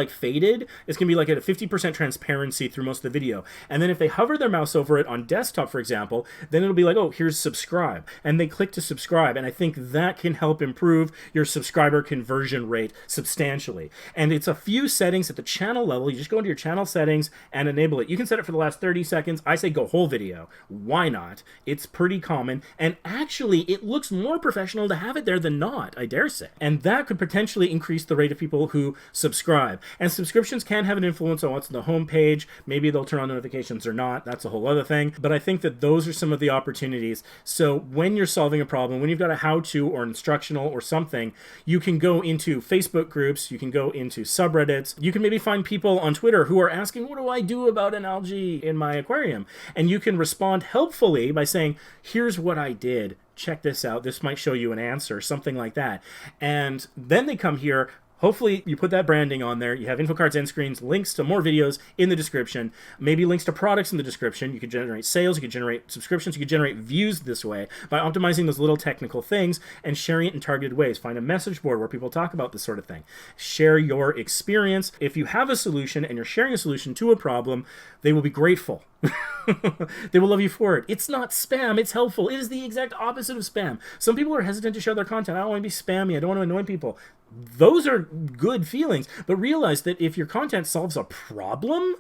faded. It's going to be like at a 50% transparency through most of the video. And then if they hover their mouse over it on desktop, for example, then it'll be like, oh, here's subscribe. And they click to subscribe. And I think that can help improve your subscriber conversion rate substantially. And it's a few settings at the channel level. You just go into your channel settings and enable it. You can set it for the last 30 seconds. I say go whole video. Why not? It's pretty common. And actually, it looks more professional to have it there than not, I dare say. And that could potentially increase the rate of people who subscribe. And subscriptions can have an influence on what's on the home page. Maybe they'll turn on notifications or not. That's a whole other thing. But I think that those are some of the opportunities. So when you're solving a problem, when you've got a how-to or an instructional or something, you can go into Facebook groups, you can go into subreddits, you can maybe find people on Twitter who are asking, what do I do about an algae in my aquarium? And you can respond helpfully by saying, here's what I did. Check this out. This might show you an answer, something like that. And then they come here. Hopefully you put that branding on there. You have info cards, end screens, links to more videos in the description, maybe links to products in the description. You could generate sales, you could generate subscriptions, you could generate views this way by optimizing those little technical things and sharing it in targeted ways. Find a message board where people talk about this sort of thing. Share your experience. If you have a solution and you're sharing a solution to a problem, they will be grateful. They will love you for it. It's not spam, it's helpful. It is the exact opposite of spam. Some people are hesitant to share their content. I don't want to be spammy, I don't want to annoy people. Those are good feelings, but realize that if your content solves a problem,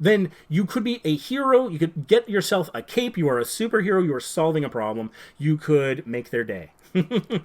then you could be a hero. You could get yourself a cape. You are a superhero. You are solving a problem. You could make their day.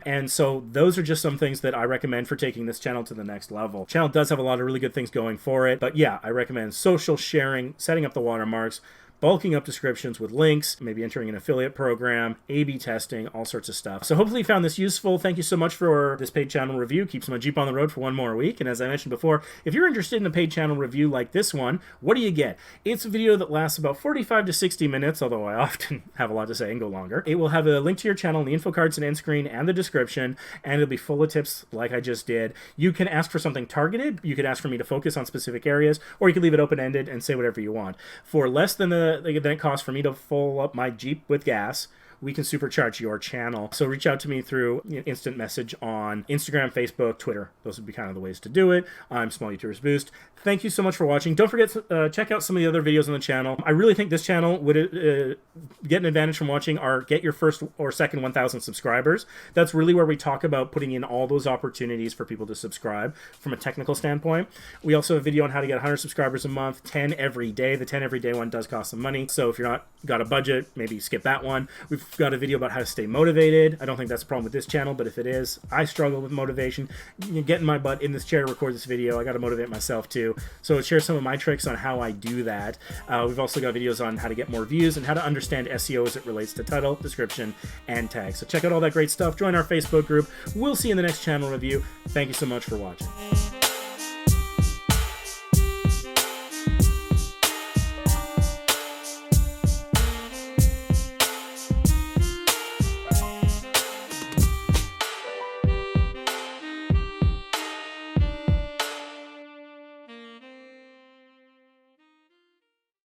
And so those are just some things that I recommend for taking this channel to the next level. Channel does have a lot of really good things going for it, but yeah, I recommend social sharing, setting up the watermarks, bulking up descriptions with links, maybe entering an affiliate program, A/B testing, all sorts of stuff. So hopefully you found this useful. Thank you so much for this paid channel review. Keeps my Jeep on the road for one more week. And as I mentioned before, if you're interested in a paid channel review like this one, what do you get? It's a video that lasts about 45 to 60 minutes, although I often have a lot to say and go longer. It will have a link to your channel in the info cards and end screen and the description, and it'll be full of tips like I just did. You can ask for something targeted. You could ask for me to focus on specific areas, or you could leave it open-ended and say whatever you want. For less than the event cost for me to fill up my Jeep with gas, we can supercharge your channel. So reach out to me through instant message on Instagram, Facebook, Twitter. Those would be kind of the ways to do it. I'm Small YouTubers Boost. Thank you so much for watching. Don't forget to check out some of the other videos on the channel. I really think this channel would get an advantage from watching our get your first or second 1,000 subscribers. That's really where we talk about putting in all those opportunities for people to subscribe from a technical standpoint. We also have a video on how to get 100 subscribers a month, 10 every day. The 10 every day one does cost some money. So if you're not got a budget, maybe skip that one. We've got a video about how to stay motivated. I don't think that's a problem with this channel, but if it is, I struggle with motivation. Getting my butt in this chair to record this video, I got to motivate myself too. So share some of my tricks on how I do that. We've also got videos on how to get more views and how to understand SEO as it relates to title, description, and tags. So check out all that great stuff. Join our Facebook group. We'll see you in the next channel review. Thank you so much for watching.